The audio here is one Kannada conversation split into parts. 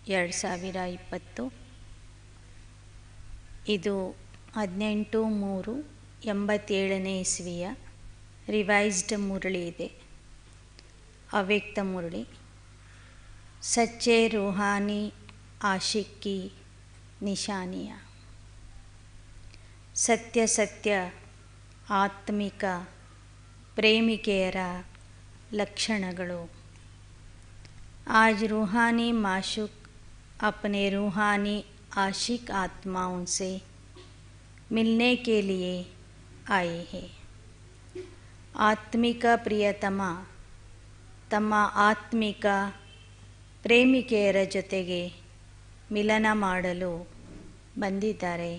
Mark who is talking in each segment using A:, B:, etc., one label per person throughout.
A: 2020. ಇದು 18/3/87 ಇಸ್ವಿಯ ರಿವೈಸ್ಡ್ ಮುರಳಿ ಇದೆ. ಅವ್ಯಕ್ತ ಮುರಳಿ. ಸಚ್ಚೆ ರೂಹಾನಿ ಆಶಿಕ್ ಕಿ ನಿಶಾನಿಯಾ. ಸತ್ಯ ಸತ್ಯ ಆತ್ಮಿಕ ಪ್ರೇಮಿಕೆಯರ ಲಕ್ಷಣಗಳು. आज रूहानी माशूक अपने रूहानी आशिक आत्माओं से मिलने के लिए आए हैं. ಆತ್ಮಿಕ ಪ್ರಿಯತಮ ತಮ್ಮ ಆತ್ಮಿಕ ಪ್ರೇಮಿಕೆಯರ ಜೊತೆಗೆ ಮಿಲನ ಮಾಡಲು ಬಂದಿದ್ದಾರೆ.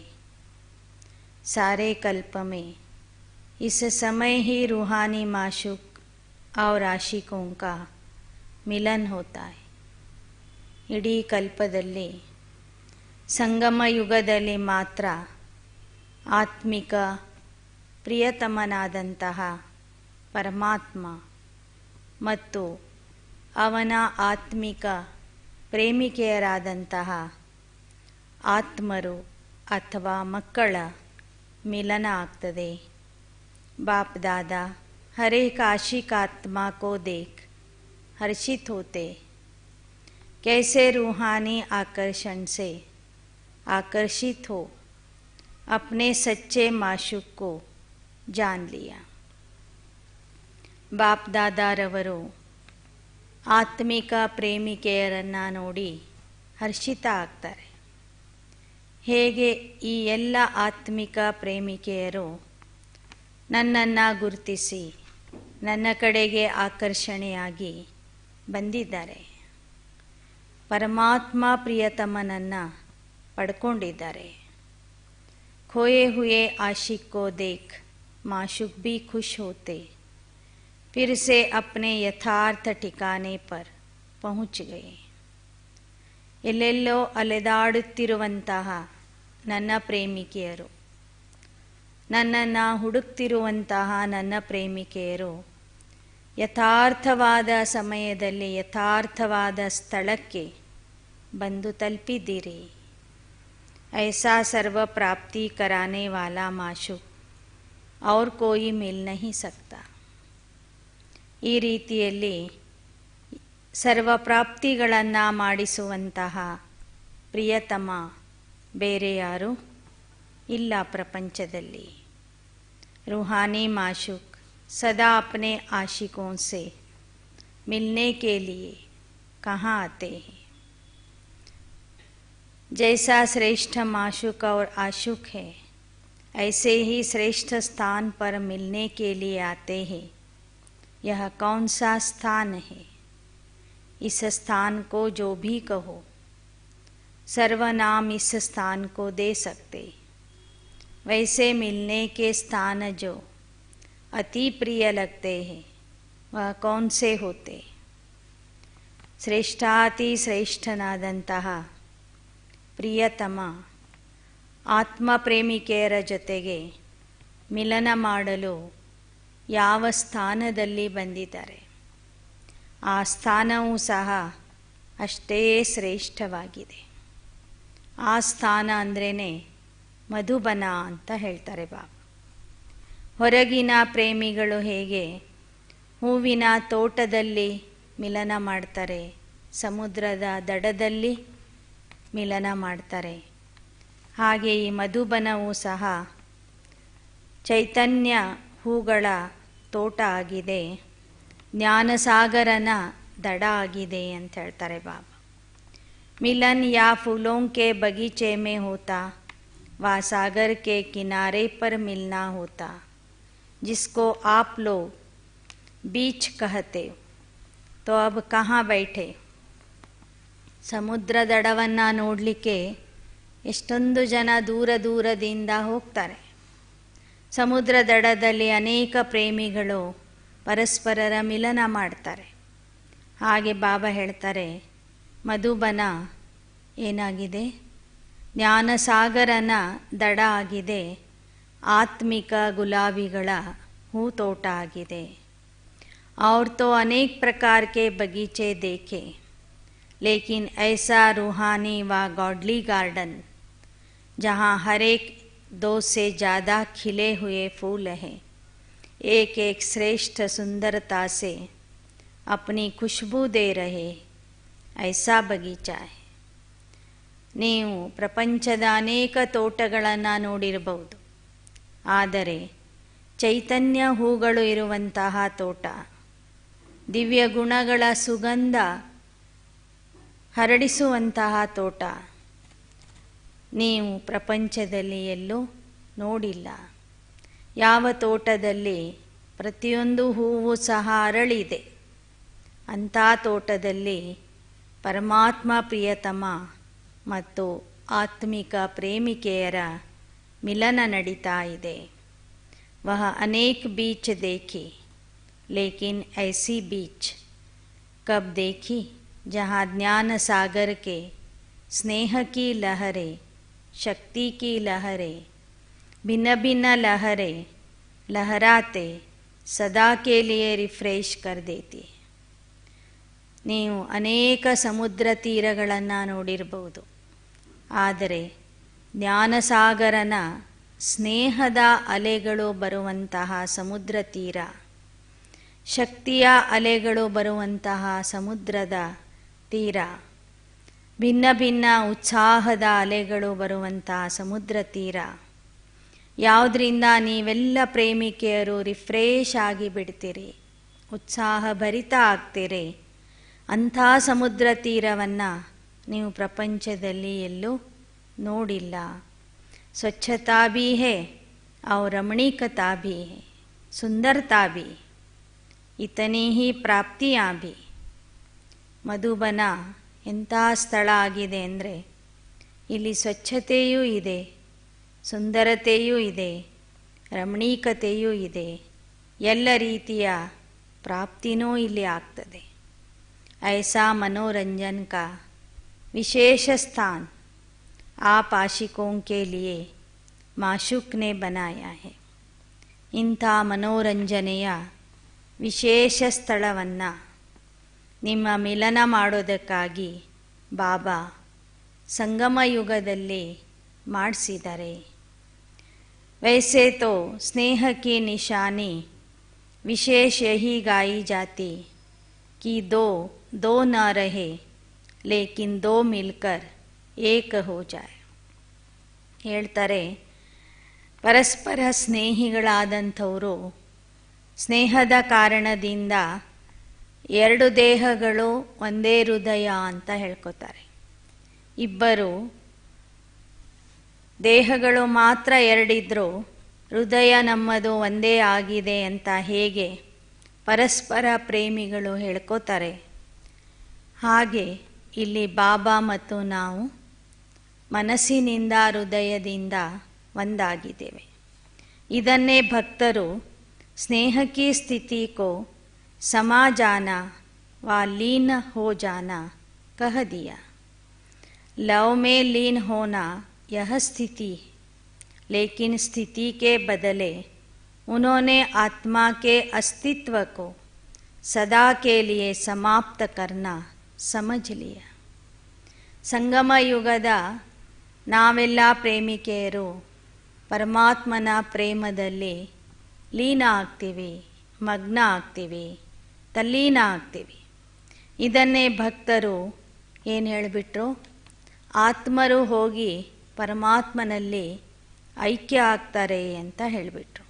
A: सारे कल्प में इस समय ही रूहानी माशूक और आशिकों का ಮಿಲನ್ ಹೋತಾ ಹೈ. ಇಡೀ ಕಲ್ಪದಲ್ಲಿ ಸಂಗಮ ಯುಗದಲ್ಲಿ ಮಾತ್ರ ಆತ್ಮಿಕ ಪ್ರಿಯತಮನಾದಂತಹ ಪರಮಾತ್ಮ ಮತ್ತು ಅವನ ಆತ್ಮಿಕ ಪ್ರೇಮಿಕೆಯರಾದಂತಹ ಆತ್ಮರು ಅಥವಾ ಮಕ್ಕಳ ಮಿಲನ ಆಗ್ತದೆ. बाप दादा हर एक आशिक आत्मा को देख हर्षित होते. कैसे रूहानी आकर्षण से आकर्षित हो अपने सच्चे माशूक को जान लिया. बाप दादारವರು ಆತ್ಮಿಕ ಪ್ರೇಮಿಕೆಯರನ್ನು ನೋಡಿ ಹರ್ಷಿತ ಆಗ್ತಾರೆ. ಹೇಗೆ ಈ ಎಲ್ಲ ಆತ್ಮಿಕ ಪ್ರೇಮಿಕೆಯರು ನನ್ನನ್ನು ಗುರುತಿಸಿ ನನ್ನ ಕಡೆಗೆ ಆಕರ್ಷಣೆಯಾಗಿ ಬಂದಿದ್ದಾರೆ. ಪರಮಾತ್ಮ ಪ್ರಿಯತಮನನ್ನು ಪಡ್ಕೊಂಡಿದ್ದಾರೆ. खोए हुए आशिक को देख माशूक भी खुश होते. फिर से अपने यथार्थ ठिकाने पर पहुँच गए. ಎಲ್ಲೆಲ್ಲೋ ಅಲೆದಾಡುತ್ತಿರುವಂತಹ ನನ್ನ ಪ್ರೇಮಿಕೆಯರು, ನನ್ನನ್ನು ಹುಡುಕ್ತಿರುವಂತಹ ನನ್ನ ಪ್ರೇಮಿಕೆಯರು ಯಥಾರ್ಥವಾದ ಸಮಯದಲ್ಲಿ ಯಥಾರ್ಥವಾದ ಸ್ಥಳಕ್ಕೆ ಬಂದು ತಲುಪಿದ್ದೀರಿ. ऐसा सर्व प्राप्ति कराने वाला माशूक और कोई मिल नहीं सकता. ಈ ರೀತಿಯಲ್ಲಿ ಸರ್ವ ಪ್ರಾಪ್ತಿಗಳನ್ನು ಮಾಡಿಸುವಂತಹ ಪ್ರಿಯತಮ ಬೇರೆ ಯಾರು ಇಲ್ಲ ಪ್ರಪಂಚದಲ್ಲಿ. रूहानी माशूक सदा अपने आशिकों से मिलने के लिए कहाँ आते हैं. जैसा श्रेष्ठ माशूक और आशुक है ऐसे ही श्रेष्ठ स्थान पर मिलने के लिए आते हैं. यह कौन सा स्थान है? इस स्थान को जो भी कहो सर्वनाम इस स्थान को दे सकते. वैसे मिलने के स्थान जो अति प्रिय लगते हैं वह कौन से होते? ಶ್ರೇಷ್ಠಾತಿ ಶ್ರೇಷ್ಠನಾದಂತಹ ಪ್ರಿಯತಮ ಆತ್ಮ ಪ್ರೇಮಿಕೆಯರ ಜೊತೆಗೆ ಮಿಲನ ಮಾಡಲು ಯಾವ ಸ್ಥಾನದಲ್ಲಿ ಬಂದಿದ್ದಾರೆ ಆ ಸ್ಥಾನವೂ ಸಹ ಅಷ್ಟೇ ಶ್ರೇಷ್ಠವಾಗಿದೆ. ಆ ಸ್ಥಾನ ಅಂದ್ರೇ ಮಧುಬನ ಅಂತ ಹೇಳ್ತಾರೆ ಬಾಬಾ. ಹೊರಗಿನ ಪ್ರೇಮಿಗಳು ಹೇಗೆ ಹೂವಿನ ತೋಟದಲ್ಲಿ ಮಿಲನ ಮಾಡ್ತಾರೆ, ಸಮುದ್ರದ ದಡದಲ್ಲಿ ಮಿಲನ ಮಾಡ್ತಾರೆ, ಹಾಗೆ ಈ ಮಧುಬನವೂ ಸಹ ಚೈತನ್ಯ ಹೂಗಳ ತೋಟ ಆಗಿದೆ, ಜ್ಞಾನಸಾಗರನ ದಡ ಆಗಿದೆ ಅಂತ ಹೇಳ್ತಾರೆ ಬಾಬಾ. ಮಿಲನ್ ಯಾ ಫೂಲೋं के बगीचे में होता वा सागर के किनारे पर मिलना होता जिसको आप लोग बीच कहते हो तो अब कहाँ बैठे. ಸಮುದ್ರ ದಡವನ್ನು ನೋಡಲಿಕ್ಕೆ ಎಷ್ಟೊಂದು ಜನ ದೂರ ದೂರದಿಂದ ಹೋಗ್ತಾರೆ. ಸಮುದ್ರ ದಡದಲ್ಲಿ ಅನೇಕ ಪ್ರೇಮಿಗಳು ಪರಸ್ಪರರ ಮಿಲನ ಮಾಡ್ತಾರೆ. ಹಾಗೆ ಬಾಬಾ ಹೇಳ್ತಾರೆ ಮಧುಬನ ಏನಾಗಿದೆ, ಜ್ಞಾನಸಾಗರನ ದಡ ಆಗಿದೆ, ಆತ್ಮಿಕ ಗುಲಾಬಿಗಳ ಹೂತೋಟ ಆಗಿದೆ. और तो अनेक प्रकार के बगीचे देखे लेकिन ऐसा रूहानी व गॉडली गार्डन जहाँ हर एक 2 से ज़्यादा खिले हुए फूल हैं, एक एक श्रेष्ठ सुंदरता से अपनी खुशबू दे रहे, ऐसा बगीचा है. ನೀವು ಪ್ರಪಂಚದ ಅನೇಕ ತೋಟಗಳನ್ನು ನೋಡಿರಬಹುದು, ಆದರೆ ಚೈತನ್ಯ ಹೂಗಳು ಇರುವಂತಹ ತೋಟ, ದಿವ್ಯ ಗುಣಗಳ ಸುಗಂಧ ಹರಡಿಸುವಂತಹ ತೋಟ ನೀವು ಪ್ರಪಂಚದಲ್ಲಿ ಎಲ್ಲೂ ನೋಡಿಲ್ಲ. ಯಾವ ತೋಟದಲ್ಲಿ ಪ್ರತಿಯೊಂದು ಹೂವು ಸಹ ಅರಳಿದೆ, ಅಂಥ ತೋಟದಲ್ಲಿ ಪರಮಾತ್ಮ ಪ್ರಿಯತಮ ಮತ್ತು ಆತ್ಮಿಕ ಪ್ರೇಮಿಕೆಯರ ಮಿಲನ ನಡೀತಾ ಇದೆ. वह अनेक बीच देखी, लेकिन ऐसी बीच कब देखी जहाँ ज्ञान सागर के स्नेह की लहरें, शक्ति की लहरें, भिन्न भिन्न लहरें लहराते सदा के लिए रिफ्रेश कर देती. ನೀವು ಅನೇಕ ಸಮುದ್ರ ತೀರಗಳನ್ನು ನೋಡಿರಬಹುದು, ಆದರೆ ಜ್ಞಾನಸಾಗರನ ಸ್ನೇಹದ ಅಲೆಗಳು ಬರುವಂತಹ ಸಮುದ್ರ ತೀರ, ಶಕ್ತಿಯ ಅಲೆಗಳು ಬರುವಂತಹ ಸಮುದ್ರದ ತೀರ, ಭಿನ್ನ ಭಿನ್ನ ಉತ್ಸಾಹದ ಅಲೆಗಳು ಬರುವಂತಹ ಸಮುದ್ರ ತೀರ, ಯಾವುದರಿಂದ ನೀವೆಲ್ಲ ಪ್ರೇಮಿಕೆಯರು ರಿಫ್ರೆಶ್ ಆಗಿ ಬಿಡ್ತೀರಿ, ಉತ್ಸಾಹ ಭರಿತ ಆಗ್ತೀರಿ, ಅಂಥ ಸಮುದ್ರ ತೀರವನ್ನು ನೀವು ಪ್ರಪಂಚದಲ್ಲಿ ಎಲ್ಲೂ ನೋಡಿಲ್ಲ. स्वच्छता भी है और रमणीकता भी है, सुंदरता भी, इतनी ही प्राप्तियाँ भी. ಮಧುಬನ ಎಂಥ ಸ್ಥಳ ಆಗಿದೆ ಅಂದರೆ ಇಲ್ಲಿ ಸ್ವಚ್ಛತೆಯೂ ಇದೆ, ಸುಂದರತೆಯೂ ಇದೆ, ರಮಣೀಕತೆಯೂ ಇದೆ, ಎಲ್ಲ ರೀತಿಯ ಪ್ರಾಪ್ತಿನೂ ಇಲ್ಲಿ ಆಗ್ತದೆ. ऐसा मनोरंजन का विशेष स्थान आप आशिकों के लिए माशूक ने बनाया है. ಇಂಥ ಮನೋರಂಜನೆಯ ವಿಶೇಷ ಸ್ಥಳವನ್ನು ನಿಮ್ಮ ಮಿಲನ ಮಾಡೋದಕ್ಕಾಗಿ ಬಾಬಾ ಸಂಗಮ ಯುಗದಲ್ಲಿ ಮಾಡಿಸಿದ್ದಾರೆ. वैसे तो स्नेह की निशानी विशेष यही गाई जाती कि दो दो न रहे, लेकिन दो मिलकर ಏಕ ಹೋ ಜಾಯ. ಹೇಳ್ತಾರೆ, ಪರಸ್ಪರ ಸ್ನೇಹಿಗಳಾದಂಥವರು ಸ್ನೇಹದ ಕಾರಣದಿಂದ 2 ದೇಹಗಳು ಒಂದೇ ಹೃದಯ ಅಂತ ಹೇಳ್ಕೊತಾರೆ. ಇಬ್ಬರು ದೇಹಗಳು ಮಾತ್ರ 2 ಇದ್ದರೂ ಹೃದಯ ನಮ್ಮದು ಒಂದೇ ಆಗಿದೆ ಅಂತ ಹೇಗೆ ಪರಸ್ಪರ ಪ್ರೇಮಿಗಳು ಹೇಳ್ಕೋತಾರೆ, ಹಾಗೆ ಇಲ್ಲಿ ಬಾಬಾ ಮತ್ತು ನಾವು ಮನಸ್ಸಿನಿಂದ ಹೃದಯದಿಂದ ಒಂದಾಗಿದ್ದೇವೆ. ಇದನ್ನೇ ಭಕ್ತರು ಸ್ನೇಹ ಕಿ ಸ್ಥಿತಿ ಕೋ ಸಮಾ ಜಾನ ವ ಲೀನ ಹೋ ಜಾನ ಕಹ ದಿಯಾ. लव में लीन होना यह स्थिति, लेकिन स्थिति के बदले उन्होंने आत्मा के अस्तित्व को सदा के लिए समाप्त करना समझ लिया. ಸಂಗಮ ಯುಗದ ನಾವೆಲ್ಲ ಪ್ರೇಮಿಕೆಯರು ಪರಮಾತ್ಮನ ಪ್ರೇಮದಲ್ಲಿ ಲೀನ ಆಗ್ತೀವಿ, ಮಗ್ನ ಆಗ್ತೀವಿ, ತಲ್ಲೀನ ಆಗ್ತೀವಿ. ಇದನ್ನೇ ಭಕ್ತರು ಏನು ಹೇಳಿಬಿಟ್ರು, ಆತ್ಮರು ಹೋಗಿ ಪರಮಾತ್ಮನಲ್ಲಿ ಐಕ್ಯ ಆಗ್ತಾರೆ ಅಂತ ಹೇಳಿಬಿಟ್ರು.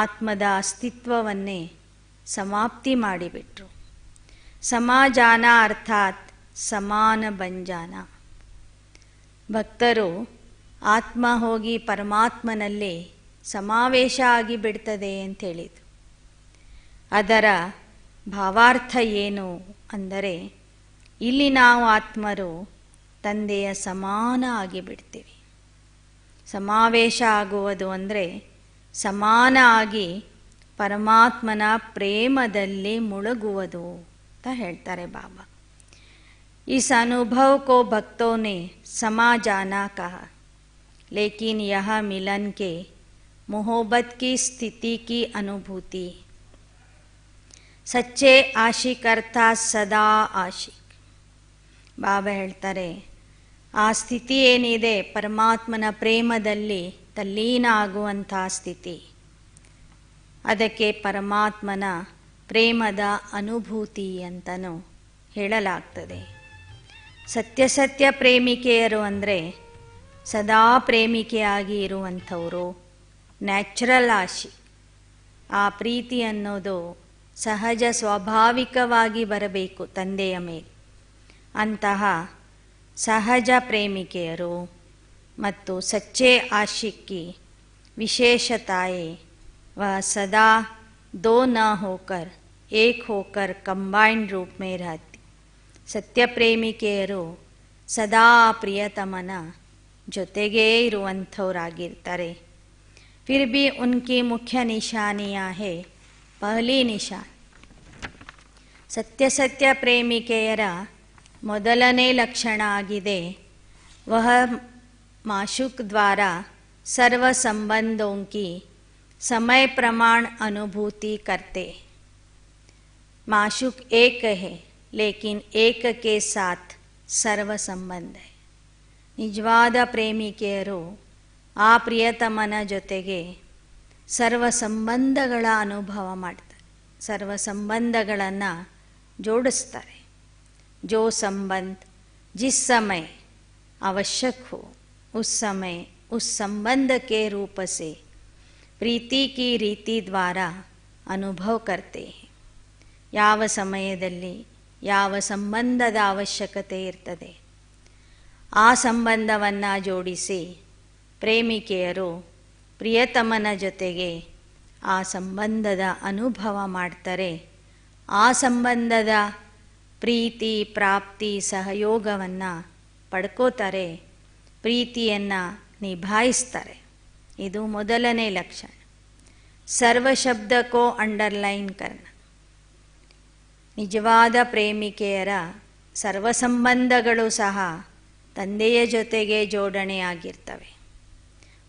A: ಆತ್ಮದ ಅಸ್ತಿತ್ವವನ್ನೇ ಸಮಾಪ್ತಿ ಮಾಡಿಬಿಟ್ರು. ಸಮಾಜಾನ ಅರ್ಥಾತ್ ಸಮಾನ ಬಂಜಾನ. ಭಕ್ತರು ಆತ್ಮ ಹೋಗಿ ಪರಮಾತ್ಮನಲ್ಲಿ ಸಮಾವೇಶ ಆಗಿಬಿಡ್ತದೆ ಅಂತೇಳಿದರು. ಅದರ ಭಾವಾರ್ಥ ಏನು ಅಂದರೆ, ಇಲ್ಲಿ ನಾವು ಆತ್ಮರು ತಂದೆಯ ಸಮಾನ ಆಗಿಬಿಡ್ತೀವಿ. ಸಮಾವೇಶ ಆಗುವುದು ಅಂದರೆ ಸಮಾನ ಆಗಿ ಪರಮಾತ್ಮನ ಪ್ರೇಮದಲ್ಲಿ ಮುಳುಗುವುದು ಅಂತ ಹೇಳ್ತಾರೆ ಬಾಬಾ. इस अनुभव को भक्तों ने समा जाना कहा, लेकिन यह मिलन के मोहब्बत की स्थिति की अनुभूति. सच्चे आशिक अर्थात सदा आशिक. ಬಾಬಾ ಹೇಳ್ತಾರೆ, ಆ ಸ್ಥಿತಿ ಏನಿದೆ ಪರಮಾತ್ಮನ ಪ್ರೇಮದಲ್ಲಿ ತಲ್ಲೀನ ಆಗುವಂಥ ಸ್ಥಿತಿ, ಅದಕ್ಕೆ ಪರಮಾತ್ಮನ ಪ್ರೇಮದ ಅನುಭೂತಿ ಅಂತಲೂ ಹೇಳಲಾಗ್ತದೆ. ಸತ್ಯ ಪ್ರೇಮಿಕೆಯರು ಅಂದರೆ ಸದಾ ಪ್ರೇಮಿಕೆಯಾಗಿ ಇರುವಂಥವರು, ನ್ಯಾಚುರಲ್ ಆಶಿ. ಆ ಪ್ರೀತಿ ಅನ್ನೋದು ಸಹಜ ಸ್ವಾಭಾವಿಕವಾಗಿ ಬರಬೇಕು ತಂದೆಯ ಮೇಲೆ. ಅಂತಹ ಸಹಜ ಪ್ರೇಮಿಕೆಯರು ಮತ್ತು ಸಚ್ಚೆ ಆಶಿಕ್ಕಿ ವಿಶೇಷತಾಯೇ वह सदा दो न होकर एक होकर कंबाइंड रूप में रहती. ಸತ್ಯ ಪ್ರೇಮಿಕೆಯರು ಸದಾ ಪ್ರಿಯತಮನ ಜೊತೆಗೇ ಇರುವಂಥವರಾಗಿರ್ತಾರೆ. फिर भी उनकी मुख्य निशानियाँ है. पहली निशान, ಸತ್ಯ ಪ್ರೇಮಿಕೆಯರ ಮೊದಲನೇ ಲಕ್ಷಣ ಆಗಿದೆ, वह माशूक द्वारा सर्व संबंधों की समय प्रमाण अनुभूति करते. माशूक एक है लेकिन एक के साथ सर्व संबंध है. ನಿಜವಾದ ಪ್ರೇಮಿಕೆಯರು ಆ ಪ್ರಿಯತಮನ ಜೊತೆಗೆ ಸರ್ವ ಸಂಬಂಧಗಳ ಅನುಭವ ಮಾಡ್ತಾರೆ, ಸರ್ವ ಸಂಬಂಧಗಳನ್ನು ಜೋಡಿಸ್ತಾರೆ. जो संबंध जिस समय आवश्यक हो उस समय उस संबंध के रूप से ಪ್ರೀತಿ ಕಿ ರೀತಿ ದ್ವಾರ ಅನುಭವ ಕರ್ತೆ. ಯಾವ ಸಮಯದಲ್ಲಿ ಯಾವ ಸಂಬಂಧದ ಅವಶ್ಯಕತೆ ಇರ್ತದೆ ಆ ಸಂಬಂಧವನ್ನು ಜೋಡಿಸಿ ಪ್ರೇಮಿಕೆಯರು ಪ್ರಿಯತಮನ ಜೊತೆಗೆ ಆ ಸಂಬಂಧದ ಅನುಭವ ಮಾಡ್ತಾರೆ. ಆ ಸಂಬಂಧದ ಪ್ರೀತಿ ಪ್ರಾಪ್ತಿ ಸಹಯೋಗವನ್ನು ಪಡ್ಕೋತಾರೆ, ಪ್ರೀತಿಯನ್ನು ನಿಭಾಯಿಸ್ತಾರೆ. ಇದು ಮೊದಲನೇ ಲಕ್ಷಣ. ಸರ್ವ ಶಬ್ದಕ್ಕೋ ಅಂಡರ್ಲೈನ್ ಕರ್ನ. ನಿಜವಾದ ಪ್ರೇಮಿಕೆಯರ ಸರ್ವ ಸಂಬಂಧಗಳು ಸಹ ತಂದೆಯ ಜೊತೆಗೆ ಜೋಡಣೆಯಾಗಿರ್ತವೆ.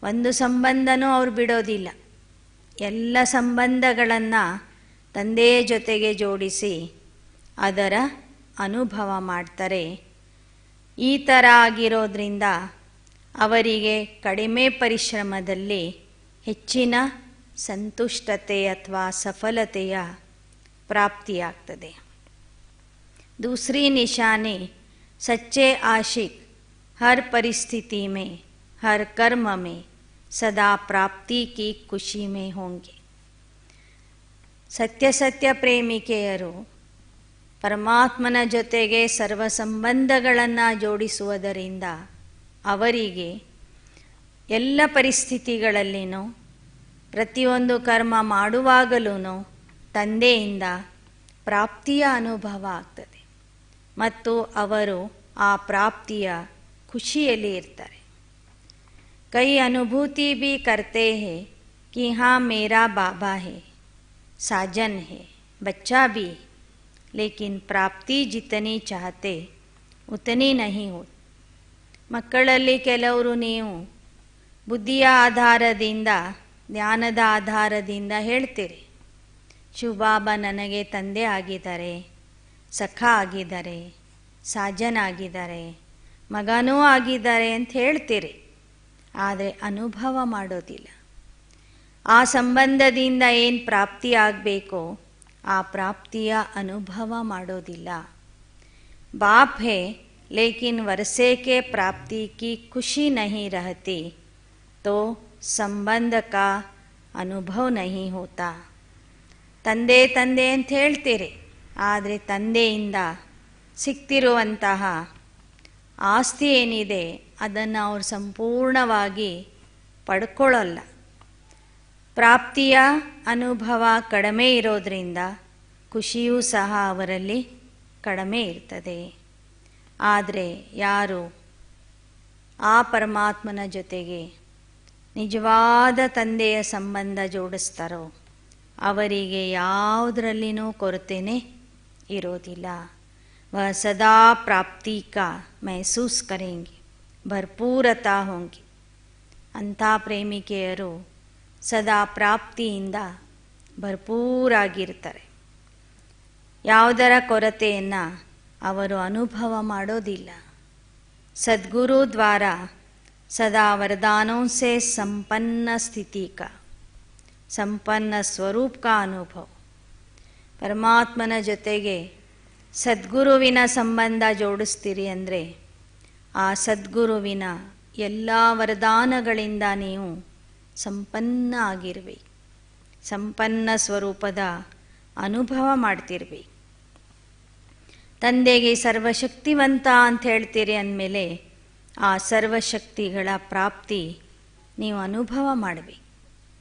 A: ಒಂದು ಸಂಬಂಧನೂ ಅವ್ರು ಬಿಡೋದಿಲ್ಲ. ಎಲ್ಲ ಸಂಬಂಧಗಳನ್ನು ತಂದೆಯ ಜೊತೆಗೆ ಜೋಡಿಸಿ ಅದರ ಅನುಭವ ಮಾಡ್ತಾರೆ. ಈ ಥರ ಆಗಿರೋದ್ರಿಂದ ಅವರಿಗೆ ಕಡಿಮೆ ಪರಿಶ್ರಮದಲ್ಲಿ ಹೆಚ್ಚಿನ ಸಂತುಷ್ಟತೆ ಅಥವಾ ಸಫಲತೆಯ ಪ್ರಾಪ್ತಿಯಾಗ್ತದೆ. दूसरी निशानी, सच्चे आशिक हर परिस्थिति में हर कर्म में सदा प्राप्ति की खुशी में होंगे. ಸತ್ಯ ಪ್ರೇಮಿಕೆಯರು ಪರಮಾತ್ಮನ ಜೊತೆಗೆ ಸರ್ವ ಸಂಬಂಧಗಳನ್ನು ಜೋಡಿಸುವುದರಿಂದ ಅವರಿಗೆ ಎಲ್ಲ ಪರಿಸ್ಥಿತಿಗಳಲ್ಲಿನೂ ಪ್ರತಿಯೊಂದು ಕರ್ಮ ಮಾಡುವಾಗಲೂ ತಂದೆಯಿಂದ ಪ್ರಾಪ್ತಿಯ ಅನುಭವ ಆಗ್ತದೆ ಮತ್ತು ಅವರು ಆ ಪ್ರಾಪ್ತಿಯ ಖುಷಿಯಲ್ಲಿ ಇರ್ತಾರೆ. ಕೈ ಅನುಭೂತಿ भी करते हैं कि हाँ मेरा बाबा है, साजन है, बच्चा भी, लेकिन प्राप्ति जितनी चाहते उतनी नहीं होती. ಮಕ್ಕಳಲ್ಲಿ ಕೆಲವರು ನೀವು ಬುದ್ಧಿಯ ಆಧಾರದಿಂದ ಜ್ಞಾನದ ಆಧಾರದಿಂದ ಹೇಳ್ತೀರಿ, ಶಿವಬಾಬಾ ನನಗೆ ತಂದೆ ಆಗಿದ್ದಾರೆ, ಸಖ ಆಗಿದ್ದಾರೆ, ಸಾಜನ್ ಆಗಿದ್ದಾರೆ, ಮಗನೂ ಆಗಿದ್ದಾರೆ ಅಂತ ಹೇಳ್ತೀರಿ. ಆದರೆ ಅನುಭವ ಮಾಡೋದಿಲ್ಲ. ಆ ಸಂಬಂಧದಿಂದ ಏನು ಪ್ರಾಪ್ತಿ ಆಗಬೇಕೋ ಆ ಪ್ರಾಪ್ತಿಯ ಅನುಭವ ಮಾಡೋದಿಲ್ಲ. ಬಾಪ್ ಹೇ लेकिन वर्षे के प्राप्ति की खुशी नहीं रहती तो संबंध का अनुभव नहीं होता. ತಂದೆ ತಂದೆ ಅಂತ ಹೇಳ್ತೀರಿ, ಆದರೆ ತಂದೆಯಿಂದ ಸಿಗ್ತಿರುವಂತಹ ಆಸ್ತಿ ಏನಿದೆ ಅದನ್ನು ಅವರು ಸಂಪೂರ್ಣವಾಗಿ ಪಡ್ಕೊಳ್ಳಲ್ಲ. ಪ್ರಾಪ್ತಿಯ ಅನುಭವ ಕಡಿಮೆ ಇರೋದರಿಂದ ಖುಷಿಯೂ ಸಹ ಅವರಲ್ಲಿ ಕಡಿಮೆ ಇರ್ತದೆ. ಆದರೆ ಯಾರು ಆ ಪರಮಾತ್ಮನ ಜೊತೆಗೆ ನಿಜವಾದ ತಂದೆಯ ಸಂಬಂಧ ಜೋಡಿಸ್ತಾರೋ ಅವರಿಗೆ ಯಾವುದರಲ್ಲಿನೂ ಕೊರತೆನೇ ಇರೋದಿಲ್ಲ. वह सदा प्राप्ति का महसूस करेंगे, ಭರ್ಪೂರತಾ ಹೋಂಗಿ. ಅಂಥ ಪ್ರೇಮಿಕೆಯರು ಸದಾ ಪ್ರಾಪ್ತಿಯಿಂದ ಭರ್ಪೂರಾಗಿರ್ತಾರೆ. ಯಾವುದರ ಕೊರತೆಯನ್ನು ಅವರು ಅನುಭವ ಮಾಡೋದಿಲ್ಲ. सद्गुरु द्वारा सदा वरदानों से संपन्न स्थिति का, संपन्न ಸ್ವರೂಪ का ಅನುಭವ. ಪರಮಾತ್ಮನ ಜೊತೆಗೆ ಸದ್ಗುರುವಿನ ಸಂಬಂಧ ಜೋಡಿಸ್ತೀರಿ ಅಂದರೆ ಆ ಸದ್ಗುರುವಿನ ಎಲ್ಲ ವರದಾನಗಳಿಂದ ನೀವು ಸಂಪನ್ನ ಆಗಿರ್ಬೇಕು, ಸಂಪನ್ನ ಸ್ವರೂಪದ ಅನುಭವ ಮಾಡ್ತಿರ್ಬೇಕು. ತಂದೆಗೆ ಸರ್ವಶಕ್ತಿವಂತ ಅಂತ ಹೇಳ್ತೀರಿ ಅಂದಮೇಲೆ ಆ ಸರ್ವಶಕ್ತಿಗಳ ಪ್ರಾಪ್ತಿ ನೀವು ಅನುಭವ ಮಾಡಬೇಕು,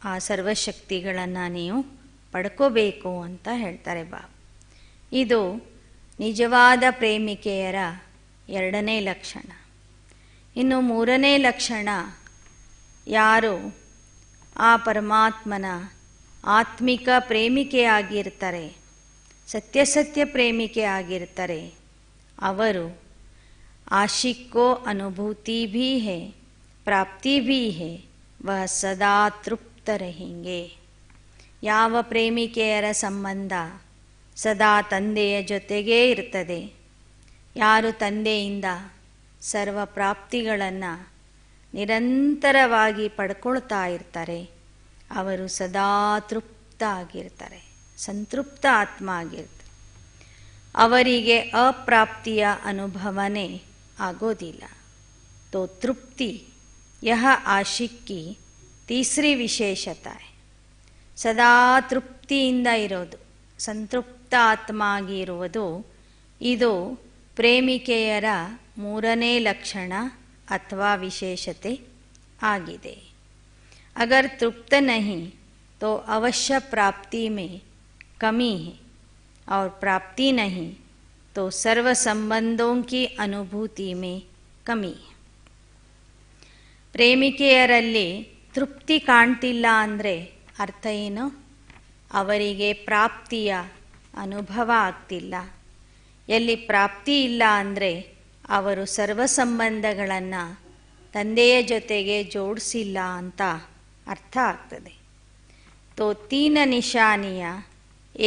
A: ಆ ಸರ್ವಶಕ್ತಿಗಳನ್ನು ನೀವು ಪಡ್ಕೋಬೇಕು ಅಂತ ಹೇಳ್ತಾರೆ ಬಾಬಾ. ಇದು ನಿಜವಾದ ಪ್ರೇಮಿಕೆಯರ ಎರಡನೇ ಲಕ್ಷಣ. ಇನ್ನು ಮೂರನೇ ಲಕ್ಷಣ, ಯಾರು ಆ ಪರಮಾತ್ಮನ ಆತ್ಮಿಕ ಪ್ರೇಮಿಕೆಯಾಗಿರ್ತಾರೆ, ಸತ್ಯ ಪ್ರೇಮಿಕೆ ಆಗಿರ್ತಾರೆ, ಅವರು आशिक को अनुभूति भी है, प्राप्ति भी है, वह सदा तृप्त रहेंगे. ಯಾವ ಪ್ರೇಮಿಕೆಯರ ಸಂಬಂಧ ಸದಾ ತಂದೆಯ ಜೊತೆಗೇ ಇರ್ತದೆ, ಯಾರು ತಂದೆಯಿಂದ ಸರ್ವ ಪ್ರಾಪ್ತಿಗಳನ್ನು ನಿರಂತರವಾಗಿ ಪಡ್ಕೊಳ್ತಾ ಇರ್ತಾರೆ, ಅವರು ಸದಾ ತೃಪ್ತ ಆಗಿರ್ತಾರೆ, ಸಂತೃಪ್ತ ಆತ್ಮ ಆಗಿರ್ತಾರೆ. ಅವರಿಗೆ ಅಪ್ರಾಪ್ತಿಯ ಅನುಭವನೇ ಆಗೋದಿಲ್ಲ. तो तृप्ति यह आशिक की तीसरी विशेषता है. ಸದಾ ತೃಪ್ತಿಯಿಂದ ಇರೋದು, ಸಂತೃಪ್ತ ಆತ್ಮ ಆಗಿರುವುದು, ಇದು ಪ್ರೇಮಿಕೆಯರ ಮೂರನೇ ಲಕ್ಷಣ ಅಥವಾ ವಿಶೇಷತೆ ಆಗಿದೆ. अगर तृप्त नहीं तो अवश्य प्राप्ति में कमी है, और प्राप्ति नहीं तो सर्व संबंधों की अनुभूति में कमी है. ಪ್ರೇಮಿಕೆಯರಲ್ಲಿ ತೃಪ್ತಿ ಕಾಣ್ತಿಲ್ಲ ಅಂದರೆ ಅರ್ಥ ಏನು? ಅವರಿಗೆ ಪ್ರಾಪ್ತಿಯ ಅನುಭವ ಆಗ್ತಿಲ್ಲ. ಎಲ್ಲಿ ಪ್ರಾಪ್ತಿ ಇಲ್ಲ ಅಂದರೆ ಅವರು ಸರ್ವ ಸಂಬಂಧಗಳನ್ನು ತಂದೆಯ ಜೊತೆಗೆ ಜೋಡಿಸಿಲ್ಲ ಅಂತ ಅರ್ಥ ಆಗ್ತದೆ. तो तीन निशानियाँ,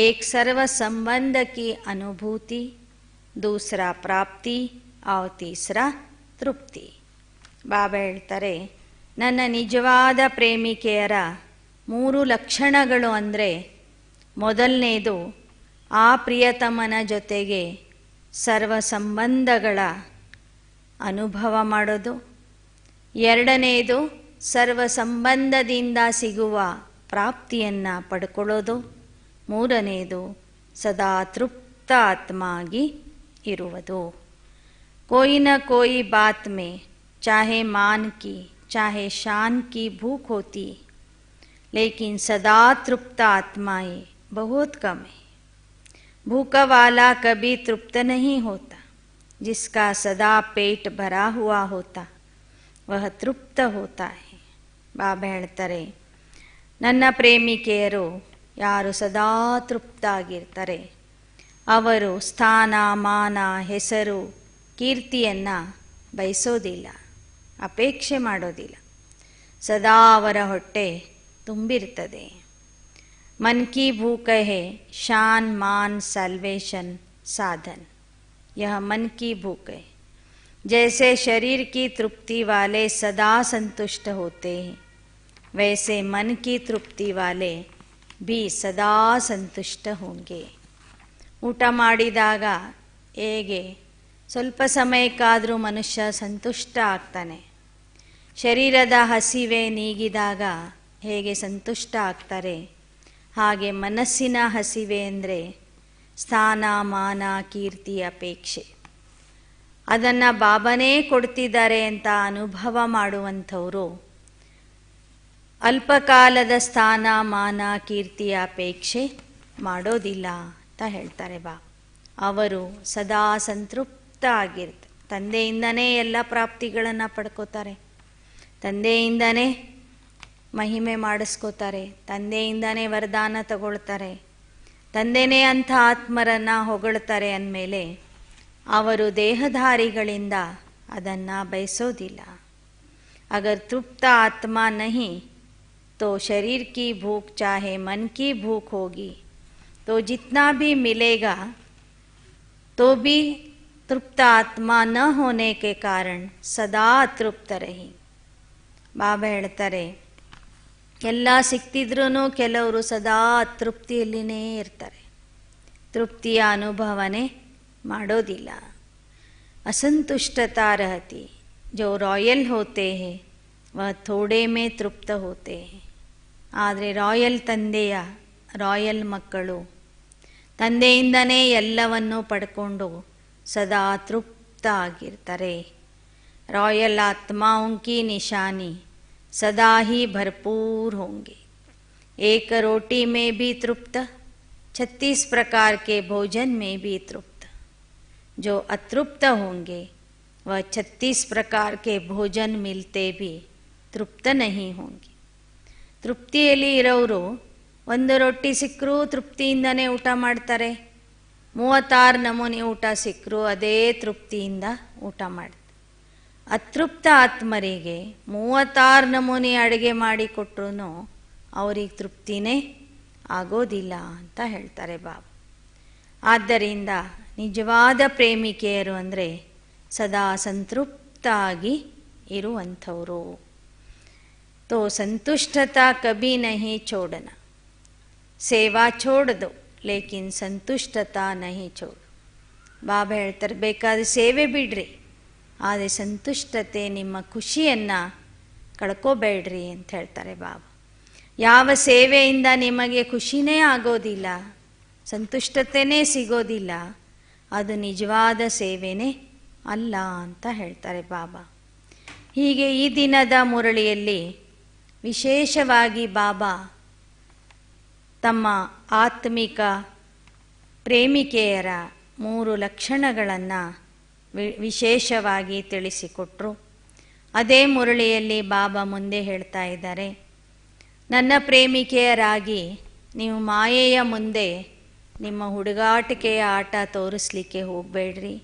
A: एक सर्व संबंध की अनुभूति, दूसरा प्राप्ति और तीसरा तृप्ति. ಬಾಬಾ ಹೇಳ್ತಾರೆ, ನನ್ನ ನಿಜವಾದ ಪ್ರೇಮಿಕೆಯರ ಮೂರು ಲಕ್ಷಣಗಳು ಅಂದರೆ, ಮೊದಲನೇದು ಆ ಪ್ರಿಯತಮನ ಜೊತೆಗೆ ಸರ್ವ ಸಂಬಂಧಗಳ ಅನುಭವ ಮಾಡೋದು, ಎರಡನೇದು ಸರ್ವ ಸಂಬಂಧದಿಂದ ಸಿಗುವ ಪ್ರಾಪ್ತಿಯನ್ನು ಪಡ್ಕೊಳ್ಳೋದು, ಮೂರನೇದು ಸದಾ ತೃಪ್ತ ಆತ್ಮ ಆಗಿ ಇರುವುದು. कोई न कोई बात में चाहे मान की चाहे शान की भूख होती, लेकिन सदा तृप्त आत्माएं बहुत कम है. भूखा वाला कभी तृप्त नहीं होता, जिसका सदा पेट भरा हुआ होता वह तृप्त होता है. ಬಾಬಾ ಹೇಳ್ತಾರೆ, ನನ್ನ ಪ್ರೇಮಿಕೆಯರು ಯಾರು ಸದಾ ತೃಪ್ತ ಆಗಿರ್ತಾರೆ, ಅವರು ಸ್ಥಾನ ಮಾನ ಹೆಸರು ಕೀರ್ತಿಯನ್ನು ಬಯಸೋದಿಲ್ಲ, ಅಪೇಕ್ಷೆ ಮಾಡೋದಿಲ್ಲ. ಸದಾ ಅವರ ಹೊಟ್ಟೆ ತುಂಬಿರ್ತದೆ. मन की भूख है शान मान सल्वेशन साधन, यह मन की भूख है. जैसे शरीर की तृप्ति वाले सदा संतुष्ट होते हैं, वैसे मन की तृप्ति वाले भी सदा संतुष्ट होंगे. ಊಟ ಮಾಡಿದಾಗ ಹೇಗೆ ಸ್ವಲ್ಪ ಸಮಯಕ್ಕಾದರೂ ಮನುಷ್ಯ ಸಂತುಷ್ಟ ಆಗ್ತಾನೆ, ಶರೀರದ ಹಸಿವೆ ನೀಗಿದಾಗ ಹೇಗೆ ಸಂತುಷ್ಟ ಆಗ್ತಾರೆ, ಹಾಗೆ ಮನಸ್ಸಿನ ಹಸಿವೆ ಅಂದರೆ ಸ್ಥಾನ ಮಾನ ಕೀರ್ತಿ ಅಪೇಕ್ಷೆ, ಅದನ್ನು ಬಾಬಾನೇ ಕೊಡ್ತಿದ್ದಾರೆ ಅಂತ ಅನುಭವ ಮಾಡುವಂಥವರು ಅಲ್ಪಕಾಲದ ಸ್ಥಾನ ಮಾನ ಕೀರ್ತಿಯ ಅಪೇಕ್ಷೆ ಮಾಡೋದಿಲ್ಲ ಅಂತ ಹೇಳ್ತಾರೆ ಬಾಬಾ. ಅವರು ಸದಾ ಸಂತೃಪ್ತ ಆಗಿರ್ತಾರೆ, ತಂದೆಯಿಂದನೇ ಎಲ್ಲ ಪ್ರಾಪ್ತಿಗಳನ್ನು ಪಡ್ಕೋತಾರೆ, ತಂದೆಯಿಂದನೇ ಮಹಿಮೆ ಮಾಡಿಸ್ಕೋತಾರೆ, ತಂದೆಯಿಂದನೇ ವರದಾನ ತಗೊಳ್ತಾರೆ, ತಂದೆನೇ ಅಂಥ ಆತ್ಮರನ್ನು ಹೊಗಳ್ತಾರೆ ಅಂದಮೇಲೆ ಅವರು ದೇಹಧಾರಿಗಳಿಂದ ಅದನ್ನು ಬಯಸೋದಿಲ್ಲ. ಅಗರ್ ತೃಪ್ತ ಆತ್ಮ ನಹಿ तो शरीर की भूख चाहे मन की भूख होगी, तो जितना भी मिलेगा तो भी तृप्त आत्मा न होने के कारण ಸದಾ ಅತೃಪ್ತ ರಹಿ. ಬಾಬಾ ಹೇಳ್ತಾರೆ, ಎಲ್ಲ ಸಿಕ್ತಿದ್ರೂ ಕೆಲವರು ಸದಾ ಅತೃಪ್ತಿಯಲ್ಲಿನೇ ಇರ್ತಾರೆ, ತೃಪ್ತಿಯ ಅನುಭವನೇ ಮಾಡೋದಿಲ್ಲ. असंतुष्टता रहती. जो रॉयल होते हैं वह थोड़े में तृप्त होते हैं. ಆದರೆ ರಾಯಲ್ ತಂದೆಯ ರಾಯಲ್ ಮಕ್ಕಳು ತಂದೆಯಿಂದನೇ ಎಲ್ಲವನ್ನೂ ಪಡ್ಕೊಂಡು ಸದಾ ತೃಪ್ತ ಆಗಿರ್ತಾರೆ. ರಾಯಲ್ ಆತ್ಮಾओं की निशानी सदा ही भरपूर होंगे. एक रोटी में भी तृप्त, 36 प्रकार के भोजन में भी तृप्त. जो अतृप्त होंगे वह 36 प्रकार के भोजन मिलते भी तृप्त नहीं होंगे. ತೃಪ್ತಿಯಲ್ಲಿ ಇರೋರು ಒಂದು ರೊಟ್ಟಿ ಸಿಕ್ಕರೂ ತೃಪ್ತಿಯಿಂದನೇ ಊಟ ಮಾಡ್ತಾರೆ, 36 ನಮೂನೆ ಊಟ ಸಿಕ್ಕರೂ ಅದೇ ತೃಪ್ತಿಯಿಂದ ಊಟ ಮಾಡ್ತಾರೆ. ಅತೃಪ್ತ ಆತ್ಮರಿಗೆ 36 ನಮೂನೆ ಅಡುಗೆ ಮಾಡಿ ಕೊಟ್ಟರು ಅವ್ರಿಗೆ ತೃಪ್ತಿನೇ ಆಗೋದಿಲ್ಲ ಅಂತ ಹೇಳ್ತಾರೆ ಬಾಬಾ. ಆದ್ದರಿಂದ ನಿಜವಾದ ಪ್ರೇಮಿಕೆಯರು ಅಂದರೆ ಸದಾ ಸಂತೃಪ್ತ ಆಗಿ ಇರುವಂಥವರು. तो संतुष्टता कभी नहीं छोड़ना. ಸೇವಾ छोड़ दो लेकिन संतुष्टता नहीं छोड़. ಬಾಬಾ ಹೇಳ್ತಾರೆ, ಬೇಕಾದ್ರೆ ಸೇವೆ ಬಿಡ್ರಿ, ಆದರೆ ಸಂತುಷ್ಟತೆ ನಿಮ್ಮ ಖುಷಿಯನ್ನು ಕಳ್ಕೋಬೇಡ್ರಿ ಅಂತ ಹೇಳ್ತಾರೆ ಬಾಬಾ. ಯಾವ ಸೇವೆಯಿಂದ ನಿಮಗೆ ಖುಷಿನೇ ಆಗೋದಿಲ್ಲ, ಸಂತುಷ್ಟತೆಯೇ ಸಿಗೋದಿಲ್ಲ, ಅದು ನಿಜವಾದ ಸೇವೆನೇ ಅಲ್ಲ ಅಂತ ಹೇಳ್ತಾರೆ ಬಾಬಾ. ಹೀಗೆ ಈ ದಿನದ ಮುರಳಿಯಲ್ಲಿ ವಿಶೇಷವಾಗಿ ಬಾಬಾ ತಮ್ಮ ಆತ್ಮಿಕ ಪ್ರೇಮಿಕೆಯರ 3 ಲಕ್ಷಣಗಳನ್ನು ವಿಶೇಷವಾಗಿ ತಿಳಿಸಿಕೊಟ್ರು. ಅದೇ ಮುರಳಿಯಲ್ಲಿ ಬಾಬಾ ಮುಂದೆ ಹೇಳ್ತಾ ಇದ್ದಾರೆ, ನನ್ನ ಪ್ರೇಮಿಕೆಯರಾಗಿ ನೀವು ಮಾಯೆಯ ಮುಂದೆ ನಿಮ್ಮ ಹುಡುಗಾಟಿಕೆಯ ಆಟ ತೋರಿಸ್ಲಿಕ್ಕೆ ಹೋಗಬೇಡ್ರಿ,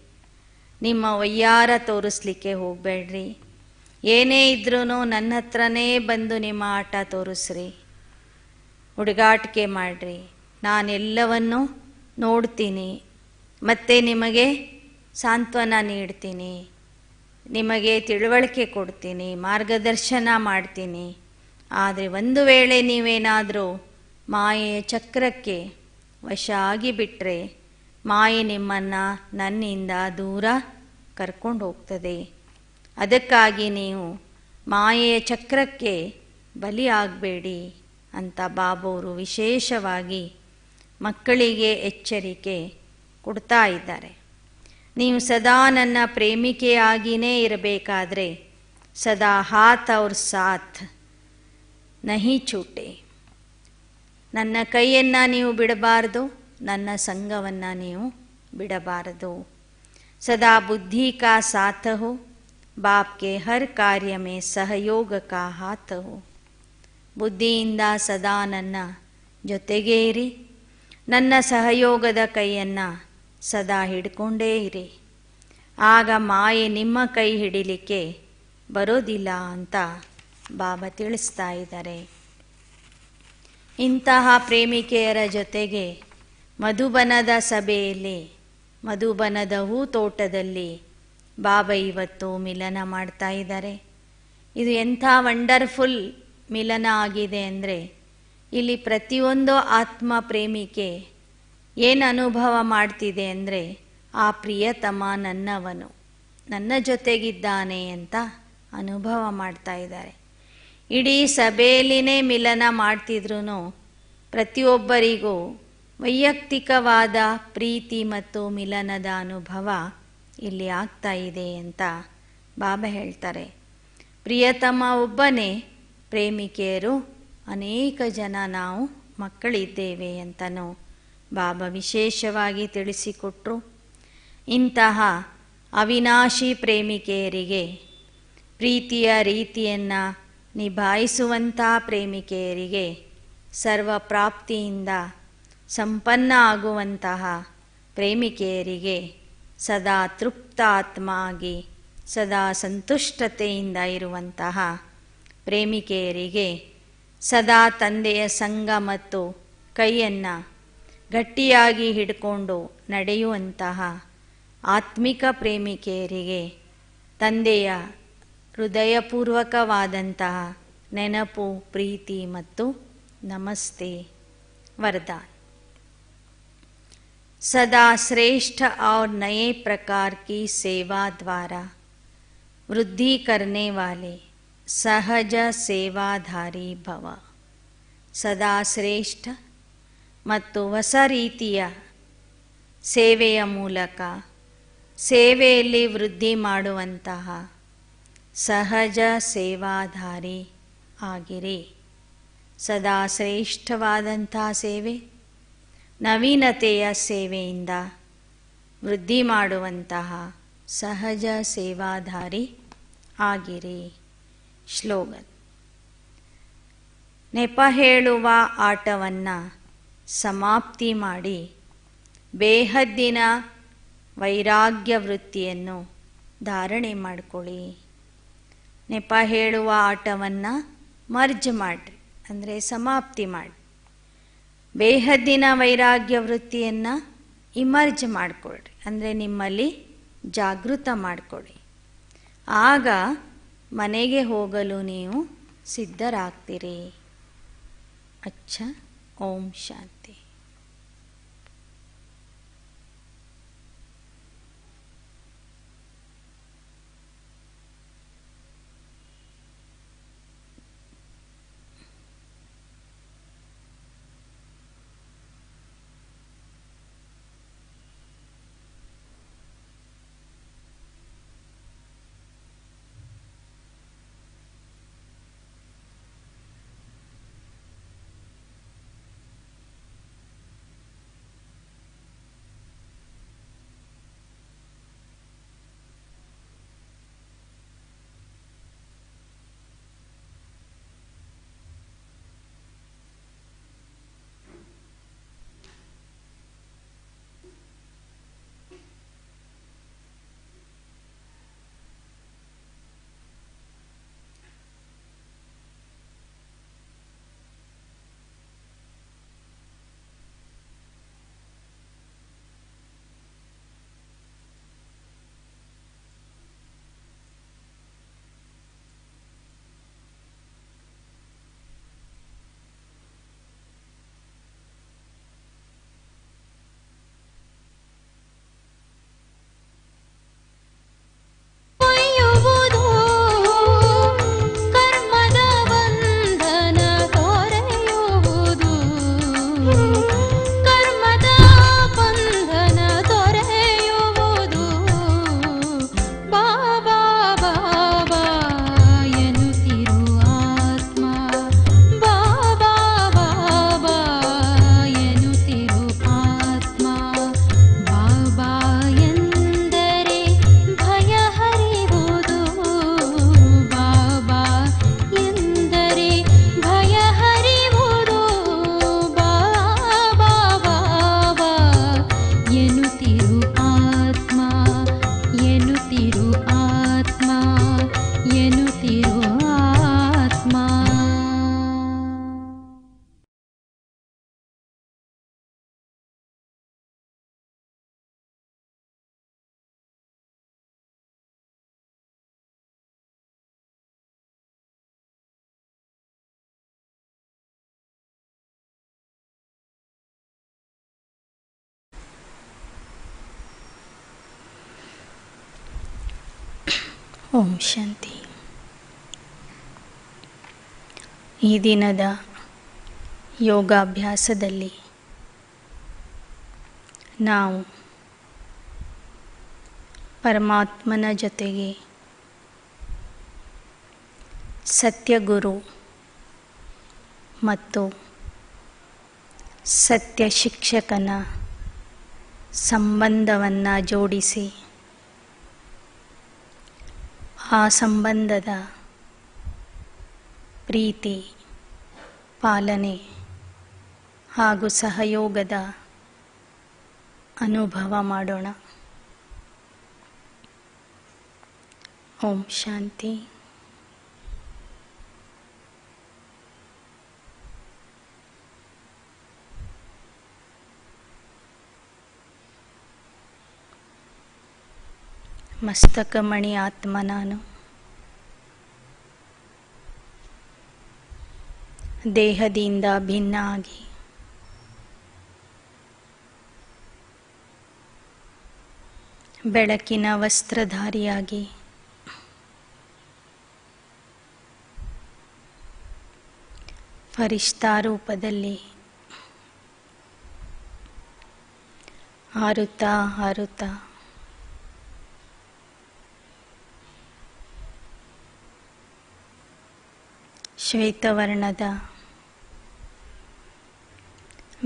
A: ನಿಮ್ಮ ವಯ್ಯಾರ ತೋರಿಸ್ಲಿಕ್ಕೆ ಹೋಗಬೇಡ್ರಿ. ಏನೇ ಇದ್ರೂ ನನ್ನ ಹತ್ರನೇ ಬಂದು ನಿಮ್ಮ ಆಟ ತೋರಿಸ್ರಿ, ಹುಡುಗಾಟಿಕೆ ಮಾಡಿರಿ. ನಾನೆಲ್ಲವನ್ನೂ ನೋಡ್ತೀನಿ, ಮತ್ತು ನಿಮಗೆ ಸಾಂತ್ವನ ನೀಡ್ತೀನಿ, ನಿಮಗೆ ತಿಳುವಳಿಕೆ ಕೊಡ್ತೀನಿ, ಮಾರ್ಗದರ್ಶನ ಮಾಡ್ತೀನಿ. ಆದರೆ ಒಂದು ವೇಳೆ ನೀವೇನಾದರೂ ಮಾಯೆಯ ಚಕ್ರಕ್ಕೆ ವಶ ಆಗಿಬಿಟ್ರೆ ಮಾಯೆ ನಿಮ್ಮನ್ನು ನನ್ನಿಂದ ದೂರ ಕರ್ಕೊಂಡು ಹೋಗ್ತದೆ. ಅದಕ್ಕಾಗಿ ನೀವು ಮಾಯೆಯ ಚಕ್ರಕ್ಕೆ ಬಲಿಯಾಗಬೇಡಿ ಅಂತ ಬಾಬೋರು ವಿಶೇಷವಾಗಿ ಮಕ್ಕಳಿಗೆ ಎಚ್ಚರಿಕೆ ಕೊಡ್ತಾ ಇದ್ದಾರೆ. ನೀವು ಸದಾ ನನ್ನ ಪ್ರೇಮಿಕೆಯಾಗಿಯೇ ಇರಬೇಕಾದ್ರೆ ಸದಾ ಹಾತ್ ಔರ್ ಸಾಥ್ ನಹಿ ಛೂಟೆ. ನನ್ನ ಕೈಯನ್ನು ನೀವು ಬಿಡಬಾರದು, ನನ್ನ ಸಂಘವನ್ನು ನೀವು ಬಿಡಬಾರದು. ಸದಾ ಬುದ್ಧಿ ಕಾ ಸಾಥ ಹೋ, ಬಾಪ್ ಕೆ ಹರ್ ಕಾರ್ಯ ಮೇ ಸಹಯೋಗ ಕಾ ಹಾಥ ಹೋ. ಬುದ್ಧಿಯಿಂದ ಸದಾ ನನ್ನ ಜೊತೆಗೇ ಇರಿ, ನನ್ನ ಸಹಯೋಗದ ಕೈಯನ್ನು ಸದಾ ಹಿಡ್ಕೊಂಡೇ ಇರಿ. ಆಗ ಮಾಯೆ ನಿಮ್ಮ ಕೈ ಹಿಡಿಲಿಕ್ಕೆ ಬರೋದಿಲ್ಲ ಅಂತ ಬಾಬಾ ತಿಳಿಸ್ತಾ ಇದ್ದಾರೆ. ಇಂತಹ ಪ್ರೇಮಿಕೆಯರ ಜೊತೆಗೆ ಮಧುಬನದ ಸಭೆಯಲ್ಲಿ, ಮಧುಬನದ ಹೂತೋಟದಲ್ಲಿ ಬಾಬಾ ಇವತ್ತು ಮಿಲನ ಮಾಡ್ತಾ ಇದ್ದಾರೆ. ಇದು ಎಂಥ ವಂಡರ್ಫುಲ್ ಮಿಲನ ಆಗಿದೆ ಅಂದರೆ, ಇಲ್ಲಿ ಪ್ರತಿಯೊಂದು ಆತ್ಮ ಪ್ರೇಮಿಕೆ ಏನು ಅನುಭವ ಮಾಡ್ತಿದೆ ಅಂದರೆ, ಆ ಪ್ರಿಯತಮ ನನ್ನವನು, ನನ್ನ ಜೊತೆಗಿದ್ದಾನೆ ಅಂತ ಅನುಭವ ಮಾಡ್ತಾ ಇದ್ದಾರೆ. ಇಡೀ ಸಭೆಯಲ್ಲಿನೇ ಮಿಲನ ಮಾಡ್ತಿದ್ರೂ ಪ್ರತಿಯೊಬ್ಬರಿಗೂ ವೈಯಕ್ತಿಕವಾದ ಪ್ರೀತಿ ಮತ್ತು ಮಿಲನದ ಅನುಭವ ಇಲ್ಲಿ ಆಗ್ತಾ ಇದೆ ಅಂತ ಬಾಬಾ ಹೇಳ್ತಾರೆ. ಪ್ರಿಯತಮ ಒಬ್ಬನೇ, ಪ್ರೇಮಿಕೆಯರು ಅನೇಕ ಜನ ನಾವು ಮಕ್ಕಳಿದ್ದೇವೆ ಅಂತನೂ ಬಾಬಾ ವಿಶೇಷವಾಗಿ ತಿಳಿಸಿಕೊಟ್ರು. ಇಂತಹ ಅವಿನಾಶಿ ಪ್ರೇಮಿಕೆಯರಿಗೆ, ಪ್ರೀತಿಯ ರೀತಿಯನ್ನು ನಿಭಾಯಿಸುವಂಥ ಪ್ರೇಮಿಕೆಯರಿಗೆ, ಸರ್ವ ಪ್ರಾಪ್ತಿಯಿಂದ ಸಂಪನ್ನ ಆಗುವಂತಹ ಪ್ರೇಮಿಕೆಯರಿಗೆ, ಸದಾ ತೃಪ್ತ ಆತ್ಮ ಆಗಿ ಸದಾ ಸಂತುಷ್ಟತೆಯಿಂದ ಇರುವಂತಹ ಪ್ರೇಮಿಕೆಯರಿಗೆ, ಸದಾ ತಂದೆಯ ಸಂಗ ಮತ್ತು ಕೈಯನ್ನು ಗಟ್ಟಿಯಾಗಿ ಹಿಡ್ಕೊಂಡು ನಡೆಯುವಂತಹ ಆತ್ಮಿಕ ಪ್ರೇಮಿಕೆಯರಿಗೆ ತಂದೆಯ ಹೃದಯಪೂರ್ವಕವಾದಂತಹ ನೆನಪು, ಪ್ರೀತಿ ಮತ್ತು नमस्ते। वरदान। सदा श्रेष्ठ और नए प्रकार की सेवा द्वारा वृद्धि करने वाले सहज सेवाधारी भव। ಸದಾ ಶ್ರೇಷ್ಠ ಮತ್ತು ಹೊಸ ರೀತಿಯ ಸೇವೆಯ ಮೂಲಕ ಸೇವೆಯಲ್ಲಿ ವೃದ್ಧಿ ಮಾಡುವಂತಹ ಸಹಜ ಸೇವಾಧಾರಿ ಆಗಿರಿ। ಸದಾ ಶ್ರೇಷ್ಠವಾದಂತಹ ಸೇವೆ, ನವೀನತೆಯ ಸೇವೆಯಿಂದ ವೃದ್ಧಿ ಮಾಡುವಂತಹ ಸಹಜ ಸೇವಾಧಾರಿ ಆಗಿರಿ। ಶ್ಲೋಗನ್: ನೆಪ ಹೇಳುವ ಆಟವನ್ನು ಸಮಾಪ್ತಿ ಮಾಡಿ ಬೇಹದ್ದಿನ ವೈರಾಗ್ಯ ವೃತ್ತಿಯನ್ನು ಧಾರಣೆ ಮಾಡಿಕೊಳ್ಳಿ। ನೆಪ ಹೇಳುವ ಆಟವನ್ನು ಮರ್ಜ್ ಮಾಡಿರಿ, ಅಂದರೆ ಸಮಾಪ್ತಿ ಮಾಡಿ, ಬೇಹದ್ದಿನ ವೈರಾಗ್ಯ ವೃತ್ತಿಯನ್ನು ಇಮರ್ಜ್ ಮಾಡಿಕೊಳ್ಳ್ರಿ, ಅಂದರೆ ನಿಮ್ಮಲ್ಲಿ ಜಾಗೃತ ಮಾಡಿಕೊಳ್ಳಿ। ಆಗ ಮನೆಗೆ ಹೋಗಲು ನೀವು ಸಿದ್ಧರಾಗ್ತೀರಿ। अच्छा, ओम शांति। ಓಂ ಶಾಂತಿ. ಈ ದಿನದ ಯೋಗಾಭ್ಯಾಸದಲ್ಲಿ ನಾವು ಪರಮಾತ್ಮನ ಜೊತೆಗೆ ಸತ್ಯಗುರು ಮತ್ತು ಸತ್ಯ ಶಿಕ್ಷಕನ ಸಂಬಂಧವನ್ನು ಜೋಡಿಸಿ ಆ ಸಂಬಂಧದ ಪ್ರೀತಿ, ಪಾಲನೆ ಹಾಗೂ ಸಹಯೋಗದ ಅನುಭವ ಮಾಡೋಣ. ಓಂ ಶಾಂತಿ. ಮಸ್ತಕಮಣಿ ಆತ್ಮ ನಾನು, ದೇಹದಿಂದ ಭಿನ್ನ ಆಗಿ ಬೆಳಕಿನ ವಸ್ತ್ರಧಾರಿಯಾಗಿ ಫರಿಷ್ಠಾ ರೂಪದಲ್ಲಿ ಹಾರುತ್ತಾ ಹಾರುತ್ತಾ ಶ್ವೇತವರ್ಣದ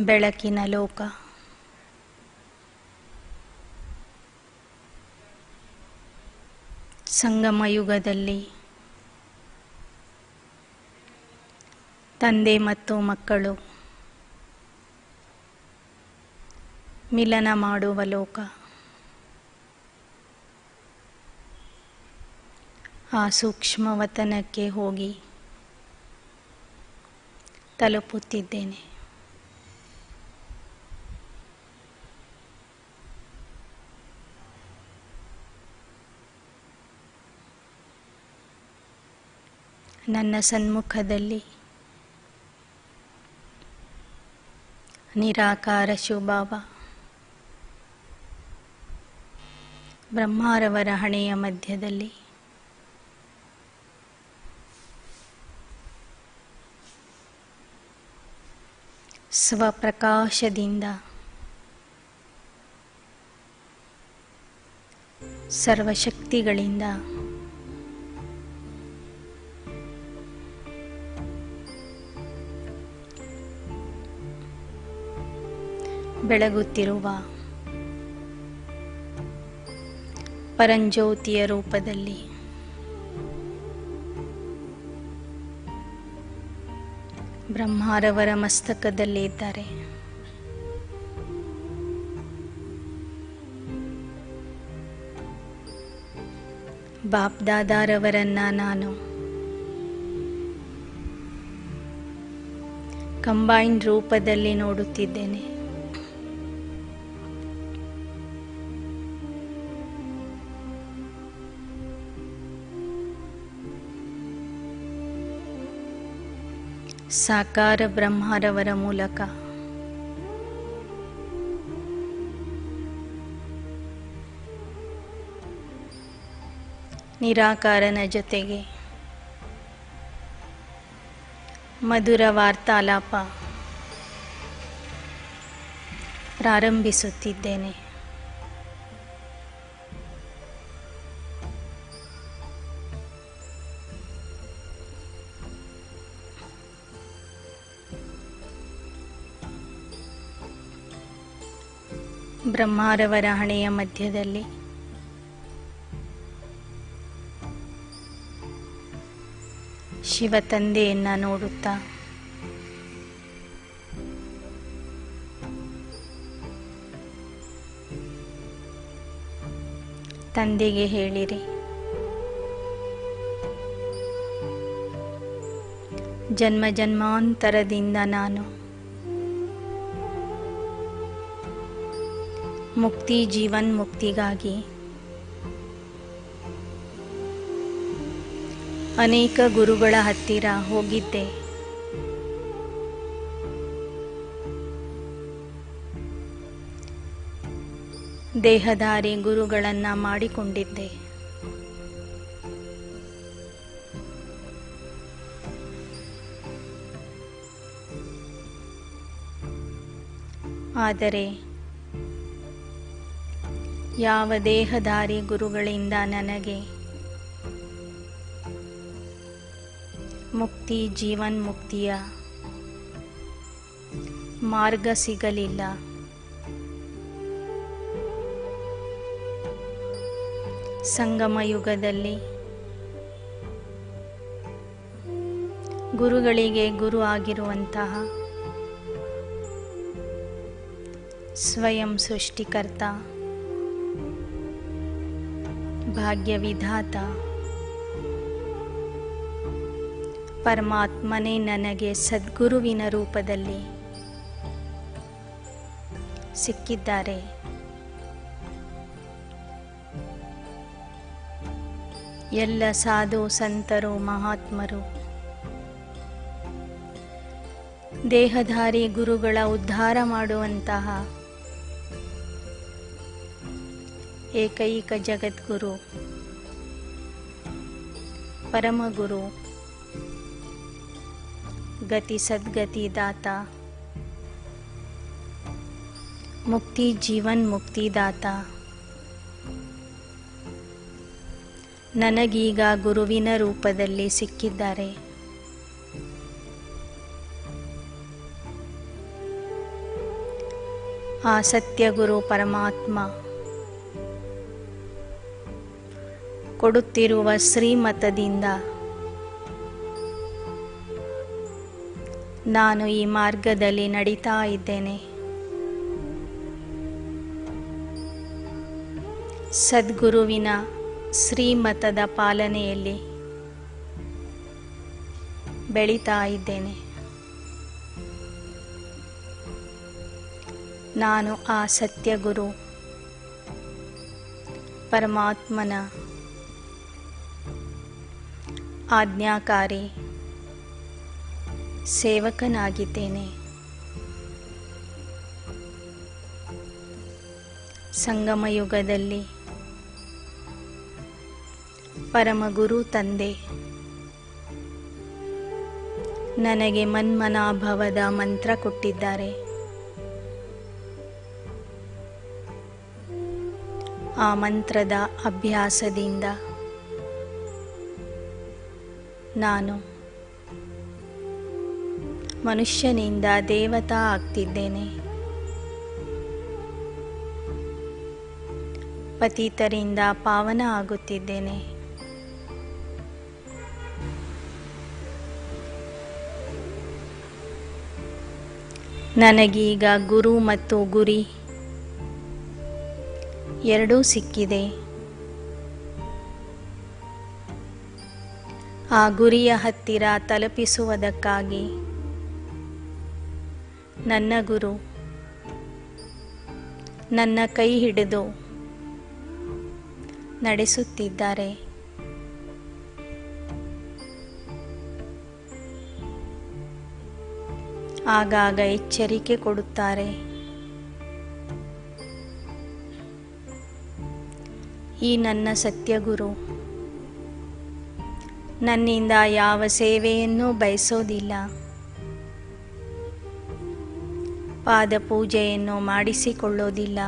A: ಬೆಳಕಿನ ಲೋಕ, ಸಂಗಮಯುಗದಲ್ಲಿ ತಂದೆ ಮತ್ತು ಮಕ್ಕಳು ಮಿಲನ ಮಾಡುವ ಲೋಕ, ಆ ಸೂಕ್ಷ್ಮವತನಕ್ಕೆ ಹೋಗಿ ತಲುಪುತ್ತಿದ್ದೇನೆ. ನನ್ನ ಸನ್ಮುಖದಲ್ಲಿ ನಿರಾಕಾರ ಶಿವಬಾಬಾ ಬ್ರಹ್ಮಾರವರ ಹಣೆಯ ಮಧ್ಯದಲ್ಲಿ ಸ್ವಪ್ರಕಾಶದಿಂದ ಸರ್ವಶಕ್ತಿಗಳಿಂದ ಬೆಳಗುತ್ತಿರುವ ಪರಂಜ್ಯೋತಿಯ ರೂಪದಲ್ಲಿ ಬ್ರಹ್ಮಾರವರ ಮಸ್ತಕದಲ್ಲಿ ಇದ್ದಾರೆ. ಬಾಪ್ದಾದಾರವರನ್ನ ನಾನು ಕಂಬೈನ್ಡ್ ರೂಪದಲ್ಲಿ ನೋಡುತ್ತಿದ್ದೇನೆ. ಸಾಕಾರ ಬ್ರಹ್ಮರವರ ಮೂಲಕ ನಿರಾಕಾರನ ಜೊತೆಗೆ ಮಧುರ ವಾರ್ತಾಲಾಪ ಪ್ರಾರಂಭಿಸುತ್ತಿದ್ದೇನೆ. ಬ್ರಹ್ಮಾರವರ ಹಣೆಯ ಮಧ್ಯದಲ್ಲಿ ಶಿವ ತಂದೆಯನ್ನ ನೋಡುತ್ತಾ ತಂದೆಗೆ ಹೇಳಿರಿ, ಜನ್ಮ ಜನ್ಮಾಂತರದಿಂದ ನಾನು ಮುಕ್ತಿ ಜೀವನ್ ಮುಕ್ತಿಗಾಗಿ ಅನೇಕ ಗುರುಗಳ ಹತ್ತಿರ ಹೋಗಿದ್ದೆ. ದೇಹಧಾರಿ ಗುರುಗಳನ್ನ ಮಾಡಿಕೊಂಡಿದ್ದೆ. ಆದರೆ ಯಾವ ದೇಹಧಾರಿ ಗುರುಗಳಿಂದ ನನಗೆ ಮುಕ್ತಿ ಜೀವನ್ ಮುಕ್ತಿಯ ಮಾರ್ಗ ಸಿಗಲಿಲ್ಲ. ಸಂಗಮಯುಗದಲ್ಲಿ ಗುರುಗಳಿಗೆ ಗುರು ಆಗಿರುವಂತಹ ಸ್ವಯಂ ಸೃಷ್ಟಿಕರ್ತ ಭಾಗ್ಯವಿಧಾತ ಪರಮಾತ್ಮನೇ ನನಗೆ ಸದ್ಗುರುವಿನ ರೂಪದಲ್ಲಿ ಸಿಕ್ಕಿದ್ದಾರೆ. ಎಲ್ಲ ಸಾಧು ಸಂತರು ಮಹಾತ್ಮರು ದೇಹಧಾರಿ ಗುರುಗಳ ಉದ್ಧಾರ ಮಾಡುವಂತಹ ಏಕೈಕ ಜಗದ್ಗುರು ಪರಮಗುರು ಗತಿ ಸದ್ಗತಿ ದಾತ ಮುಕ್ತಿ ಜೀವನ್ ಮುಕ್ತಿದಾತ ನನಗೀಗ ಗುರುವಿನ ರೂಪದಲ್ಲಿ ಸಿಕ್ಕಿದ್ದಾರೆ. ಆ ಸತ್ಯಗುರು ಪರಮಾತ್ಮ ಕೊಡುತ್ತಿರುವ ಶ್ರೀಮತದಿಂದ ನಾನು ಈ ಮಾರ್ಗದಲ್ಲಿ ನಡೀತಾ ಇದ್ದೇನೆ. ಸದ್ಗುರುವಿನ ಶ್ರೀಮತದ ಪಾಲನೆಯಲ್ಲಿ ಬೆಳೀತಾ ಇದ್ದೇನೆ. ನಾನು ಆ ಸತ್ಯಗುರು ಪರಮಾತ್ಮನ ಆಜ್ಞಾಕಾರಿ ಸೇವಕನಾಗಿದ್ದೇನೆ. ಸಂಗಮಯುಗದಲ್ಲಿ ಪರಮಗುರು ತಂದೆ ನನಗೆ ಮನ್ಮನಾಭವದ ಮಂತ್ರ ಕೊಟ್ಟಿದ್ದಾರೆ. ಆ ಮಂತ್ರದ ಅಭ್ಯಾಸದಿಂದ ನಾನು ಮನುಷ್ಯನಿಂದ ದೇವತಾ ಆಗ್ತಿದ್ದೇನೆ. ಪತಿತರಿಂದ ಪಾವನ ಆಗುತ್ತಿದ್ದೇನೆ. ನನಗೀಗ ಗುರು ಮತ್ತು ಗುರಿ ಎರಡೂ ಸಿಕ್ಕಿದೆ. ಆ ಗುರಿಯ ಹತ್ತಿರ ತಲುಪಿಸುವುದಕ್ಕಾಗಿ ನನ್ನ ಗುರು ನನ್ನ ಕೈ ಹಿಡಿದು ನಡೆಸುತ್ತಿದ್ದಾರೆ. ಆಗಾಗ ಎಚ್ಚರಿಕೆ ಕೊಡುತ್ತಾರೆ. ಈ ನನ್ನ ಸತ್ಯಗುರು ನನ್ನಿಂದ ಯಾವ ಸೇವೆಯನ್ನೂ ಬಯಸೋದಿಲ್ಲ. ಪಾದಪೂಜೆಯನ್ನು ಮಾಡಿಸಿಕೊಳ್ಳೋದಿಲ್ಲ.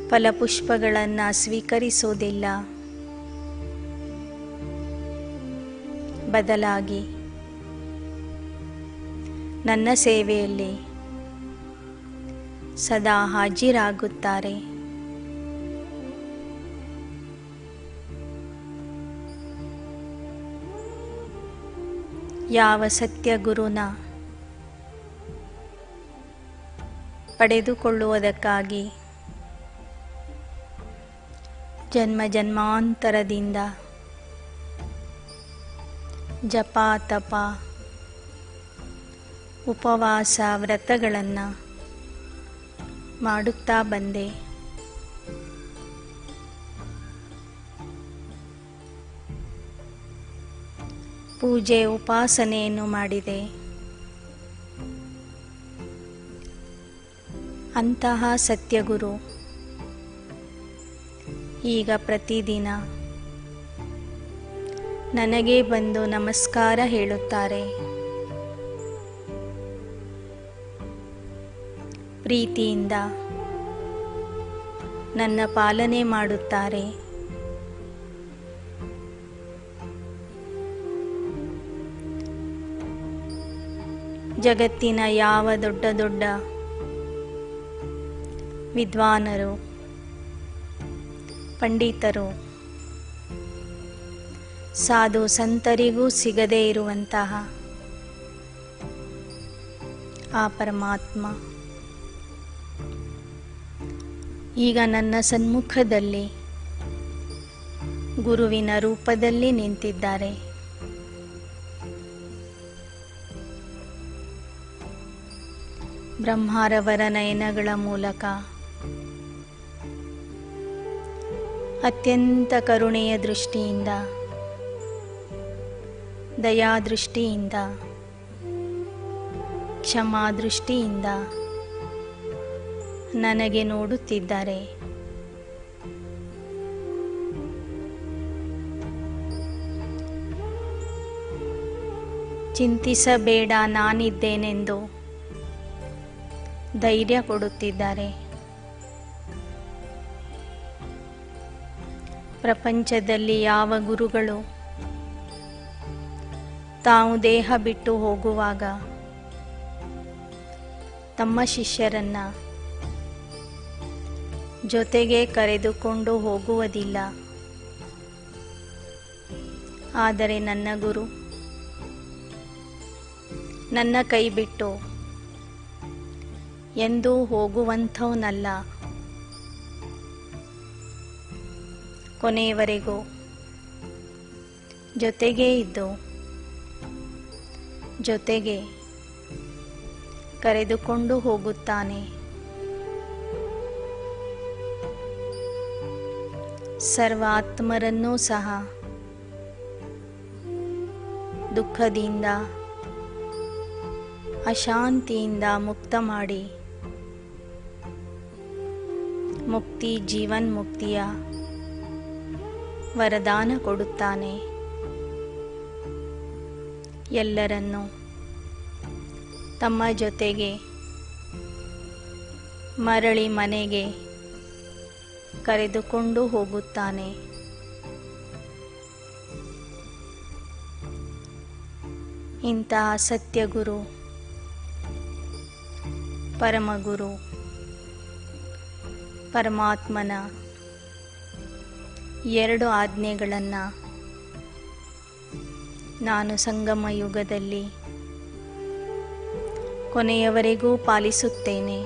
A: ಫಲಪುಷ್ಪಗಳನ್ನು ಸ್ವೀಕರಿಸೋದಿಲ್ಲ. ಬದಲಾಗಿ ನನ್ನ ಸೇವೆಯಲ್ಲಿ ಸದಾ ಹಾಜರಾಗುತ್ತಾರೆ. ಯಾವ ಸತ್ಯಗುರುನ ಪಡೆದುಕೊಳ್ಳುವುದಕ್ಕಾಗಿ ಜನ್ಮ ಜನ್ಮಾಂತರದಿಂದ ಜಪ ತಪ ಉಪವಾಸ ವ್ರತಗಳನ್ನು ಮಾಡುತ್ತಾ ಬಂದೆ. ಪೂಜೆ ಉಪಾಸನೆಯನ್ನು ಮಾಡಿದೆ. ಅಂತಹ ಸತ್ಯಗುರು ಈಗ ಪ್ರತಿದಿನ ನನಗೆ ಬಂದು ನಮಸ್ಕಾರ ಹೇಳುತ್ತಾರೆ. ಪ್ರೀತಿಯಿಂದ ನನ್ನ ಪಾಲನೆ ಮಾಡುತ್ತಾರೆ. ಜಗತ್ತಿನ ಯಾವ ದೊಡ್ಡ ದೊಡ್ಡ ವಿದ್ವಾನರು ಪಂಡಿತರು ಸಾಧು ಸಂತರಿಗೂ ಸಿಗದೇ ಇರುವಂತಹ ಆ ಪರಮಾತ್ಮ ಈಗ ನನ್ನ ಸನ್ಮುಖದಲ್ಲಿ ಗುರುವಿನ ರೂಪದಲ್ಲಿ ನಿಂತಿದ್ದಾರೆ. ಬ್ರಹ್ಮರವರ ನಯನಗಳ ಮೂಲಕ ಅತ್ಯಂತ ಕರುಣೆಯ ದೃಷ್ಟಿಯಿಂದ, ದಯಾದೃಷ್ಟಿಯಿಂದ, ಕ್ಷಮಾದೃಷ್ಟಿಯಿಂದ ನನಗೆ ನೋಡುತ್ತಿದ್ದಾರೆ. ಚಿಂತಿಸಬೇಡ, ನಾನಿದ್ದೇನೆಂದು ಧೈರ್ಯ ಕೊಡುತ್ತಿದ್ದಾರೆ. ಪ್ರಪಂಚದಲ್ಲಿ ಯಾವ ಗುರುಗಳು ತಾವು ದೇಹ ಬಿಟ್ಟು ಹೋಗುವಾಗ ತಮ್ಮ ಶಿಷ್ಯರನ್ನ ಜೊತೆಗೆ ಕರೆದುಕೊಂಡು ಹೋಗುವುದಿಲ್ಲ. ಆದರೆ ನನ್ನ ಗುರು ನನ್ನ ಕೈ ಬಿಟ್ಟು ಎಂದೂ ಹೋಗುವಂಥವನಲ್ಲ. ಕೊನೆಯವರೆಗೂ ಜೊತೆಗೇ ಇದ್ದು ಜೊತೆಗೆ ಕರೆದುಕೊಂಡು ಹೋಗುತ್ತಾನೆ. ಸರ್ವ ಆತ್ಮರನ್ನೂ ಸಹ ದುಃಖದಿಂದ, ಅಶಾಂತಿಯಿಂದ ಮುಕ್ತ ಮಾಡಿ ಮುಕ್ತಿ, ಜೀವನ್ಮುಕ್ತಿಯ ವರದಾನ ಕೊಡುತ್ತಾನೆ. ಎಲ್ಲರನ್ನೂ ತಮ್ಮ ಜೊತೆಗೆ ಮರಳಿ ಮನೆಗೆ ಕರೆದುಕೊಂಡು ಹೋಗುತ್ತಾನೆ. ಇಂತಹ ಸತ್ಯಗುರು, ಪರಮಗುರು, ಪರಮಾತ್ಮನ 2 ಆಜ್ಞೆಗಳನ್ನು ನಾನು ಸಂಗಮ ಯುಗದಲ್ಲಿ ಕೊನೆಯವರೆಗೂ ಪಾಲಿಸುತ್ತೇನೆ.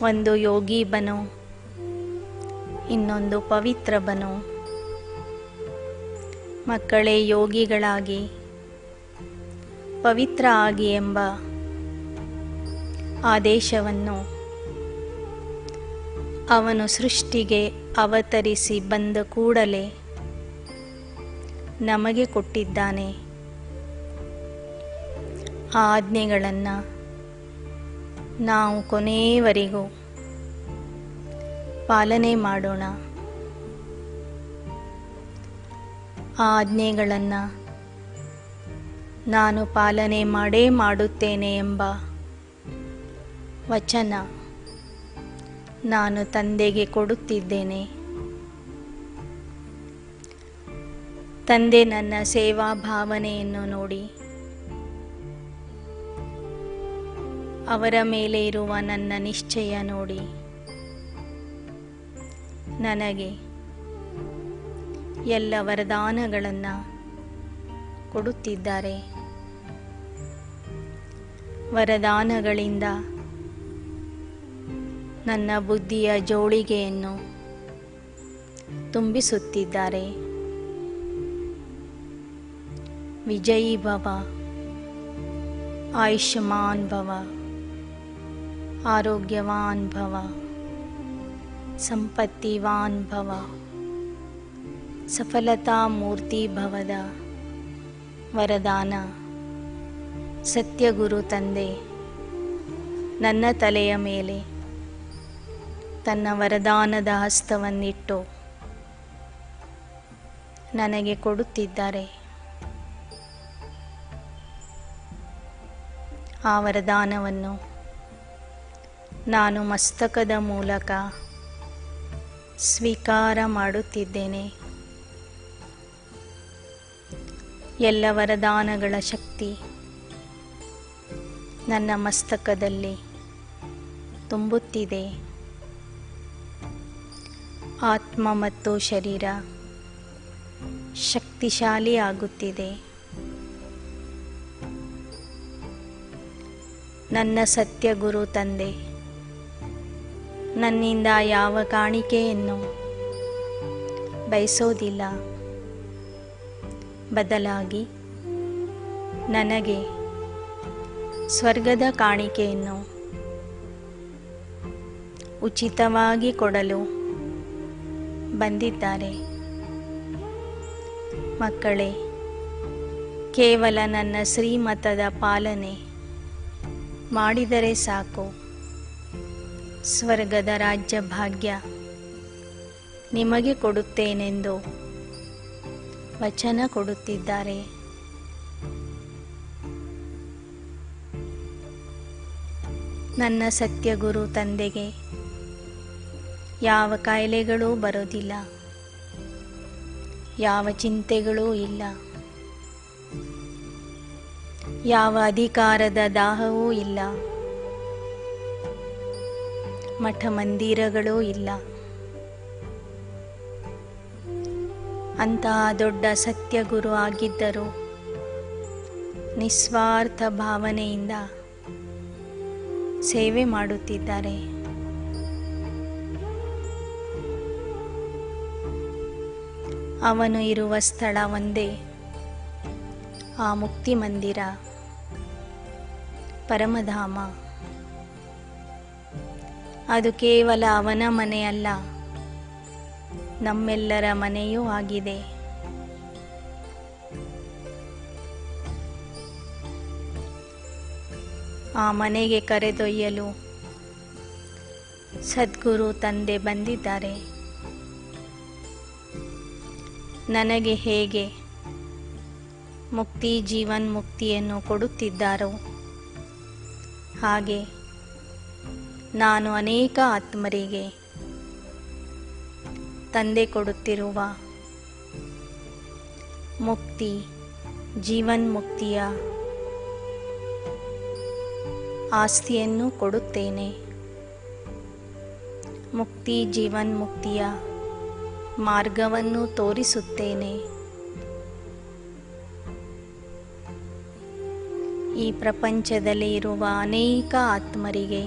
A: ಒಂದು ಯೋಗಿ ಬನು, ಇನ್ನೊಂದು ಪವಿತ್ರ ಬನು. ಮಕ್ಕಳೇ, ಯೋಗಿಗಳಾಗಿ ಪವಿತ್ರ ಆಗಿ ಎಂಬ ಆದೇಶವನ್ನು ಅವನು ಸೃಷ್ಟಿಗೆ ಅವತರಿಸಿ ಬಂದ ಕೂಡಲೇ ನಮಗೆ ಕೊಟ್ಟಿದ್ದಾನೆ. ಆ ಆಜ್ಞೆಗಳನ್ನು ನಾವು ಕೊನೆಯವರೆಗೂ ಪಾಲನೆ ಮಾಡೋಣ. ಆ ಆಜ್ಞೆಗಳನ್ನು ನಾನು ಪಾಲನೆ ಮಾಡೇ ಮಾಡುತ್ತೇನೆ ಎಂಬ ವಚನ ನಾನು ತಂದೆಗೆ ಕೊಡುತ್ತಿದ್ದೇನೆ. ತಂದೆ ನನ್ನ ಸೇವಾ ಭಾವನೆಯನ್ನು ನೋಡಿ ಅವರ ಮೇಲೆ ಇರುವ ನನ್ನ ನಿಶ್ಚಯ ನೋಡಿ ನನಗೆ ಎಲ್ಲ ವರದಾನಗಳನ್ನು ಕೊಡುತ್ತಿದ್ದಾರೆ. ವರದಾನಗಳಿಂದ ನನ್ನ ಬುದ್ಧಿಯ ಜೋಳಿಗೆಯನ್ನು ತುಂಬಿಸುತ್ತಿದ್ದಾರೆ. ವಿಜಯೀ ಭವ, ಆಯುಷ್ಮಾನ್ ಭವ, ಆರೋಗ್ಯವಾನ್ ಭವ, ಸಂಪತ್ತಿವಾನ್ ಭವ, ಸಫಲತಾ ಮೂರ್ತಿ ಭವದ ವರದಾನ ಸತ್ಯಗುರು ತಂದೆ ನನ್ನ ತಲೆಯ ಮೇಲೆ ತನ್ನ ವರದಾನದ ಹಸ್ತವನ್ನಿಟ್ಟು ನನಗೆ ಕೊಡುತ್ತಿದ್ದಾರೆ. ಆ ವರದಾನವನ್ನು ನಾನು ಮಸ್ತಕದ ಮೂಲಕ ಸ್ವೀಕಾರ ಮಾಡುತ್ತಿದ್ದೇನೆ. ಎಲ್ಲ ವರದಾನಗಳ ಶಕ್ತಿ ನನ್ನ ಮಸ್ತಕದಲ್ಲಿ ತುಂಬುತ್ತಿದೆ. ಆತ್ಮ ಮತ್ತು ಶರೀರ ಶಕ್ತಿಶಾಲಿ ಆಗುತ್ತಿದೆ. ನನ್ನ ಸತ್ಯ ಗುರು ತಂದೆ ನನ್ನಿಂದ ಯಾವ ಕಾಣಿಕೆಯನ್ನು ಬಯಸೋದಿಲ್ಲ. ಬದಲಾಗಿ ನನಗೆ ಸ್ವರ್ಗದ ಕಾಣಿಕೆಯನ್ನು ಉಚಿತವಾಗಿ ಕೊಡಲು ಬಂದಿದ್ದಾರೆ. ಮಕ್ಕಳೇ, ಕೇವಲ ನನ್ನ ಶ್ರೀಮತದ ಪಾಲನೆ ಮಾಡಿದರೆ ಸಾಕು, ಸ್ವರ್ಗದ ರಾಜ್ಯ ಭಾಗ್ಯ ನಿಮಗೆ ಕೊಡುತ್ತೇನೆಂದು ವಚನ ಕೊಡುತ್ತಿದ್ದಾರೆ. ನನ್ನ ಸತ್ಯಗುರು ತಂದೆಗೆ ಯಾವ ಕಾಯಿಲೆಗಳೂ ಬರೋದಿಲ್ಲ, ಯಾವ ಚಿಂತೆಗಳೂ ಇಲ್ಲ, ಯಾವ ಅಧಿಕಾರದ ದಾಹವೂ ಇಲ್ಲ, ಮಠ ಮಂದಿರಗಳೂ ಇಲ್ಲ. ಅಂತಹ ದೊಡ್ಡ ಸತ್ಯಗುರು ಆಗಿದ್ದರೂ ನಿಸ್ವಾರ್ಥ ಭಾವನೆಯಿಂದ ಸೇವೆ ಮಾಡುತ್ತಿದ್ದಾರೆ. ಅವನು ಇರುವ ಸ್ಥಳ ಒಂದೇ, ಆ ಮುಕ್ತಿ ಮಂದಿರ, ಪರಮಧಾಮ. ಅದು ಕೇವಲ ಅವನ ಮನೆಯಲ್ಲ, ನಮ್ಮೆಲ್ಲರ ಮನೆಯೂ ಆಗಿದೆ. ಆ ಮನೆಗೆ ಕರೆದೊಯ್ಯಲು ಸದ್ಗುರು ತಂದೆ ಬಂದಿದ್ದಾರೆ. ನನಗೆ ಹೇಗೆ ಮುಕ್ತಿ ಜೀವನ್ಮುಕ್ತಿಯನ್ನು ಕೊಡುತ್ತಿದ್ದಾರೋ ಹಾಗೆ ನಾನು ಅನೇಕ ಆತ್ಮರಿಗೆ ತಂದೆ ಕೊಡುತ್ತಿರುವ ಮುಕ್ತಿ ಜೀವನ್ಮುಕ್ತಿಯ ಆಸ್ತಿಯನ್ನು ಕೊಡುತ್ತೇನೆ. ಮುಕ್ತಿ ಜೀವನ್ಮುಕ್ತಿಯ ಮಾರ್ಗವನ್ನು ತೋರಿಸುತ್ತೇನೆ. ಈ ಪ್ರಪಂಚದಲ್ಲಿ ಇರುವ ಅನೇಕ ಆತ್ಮರಿಗೆ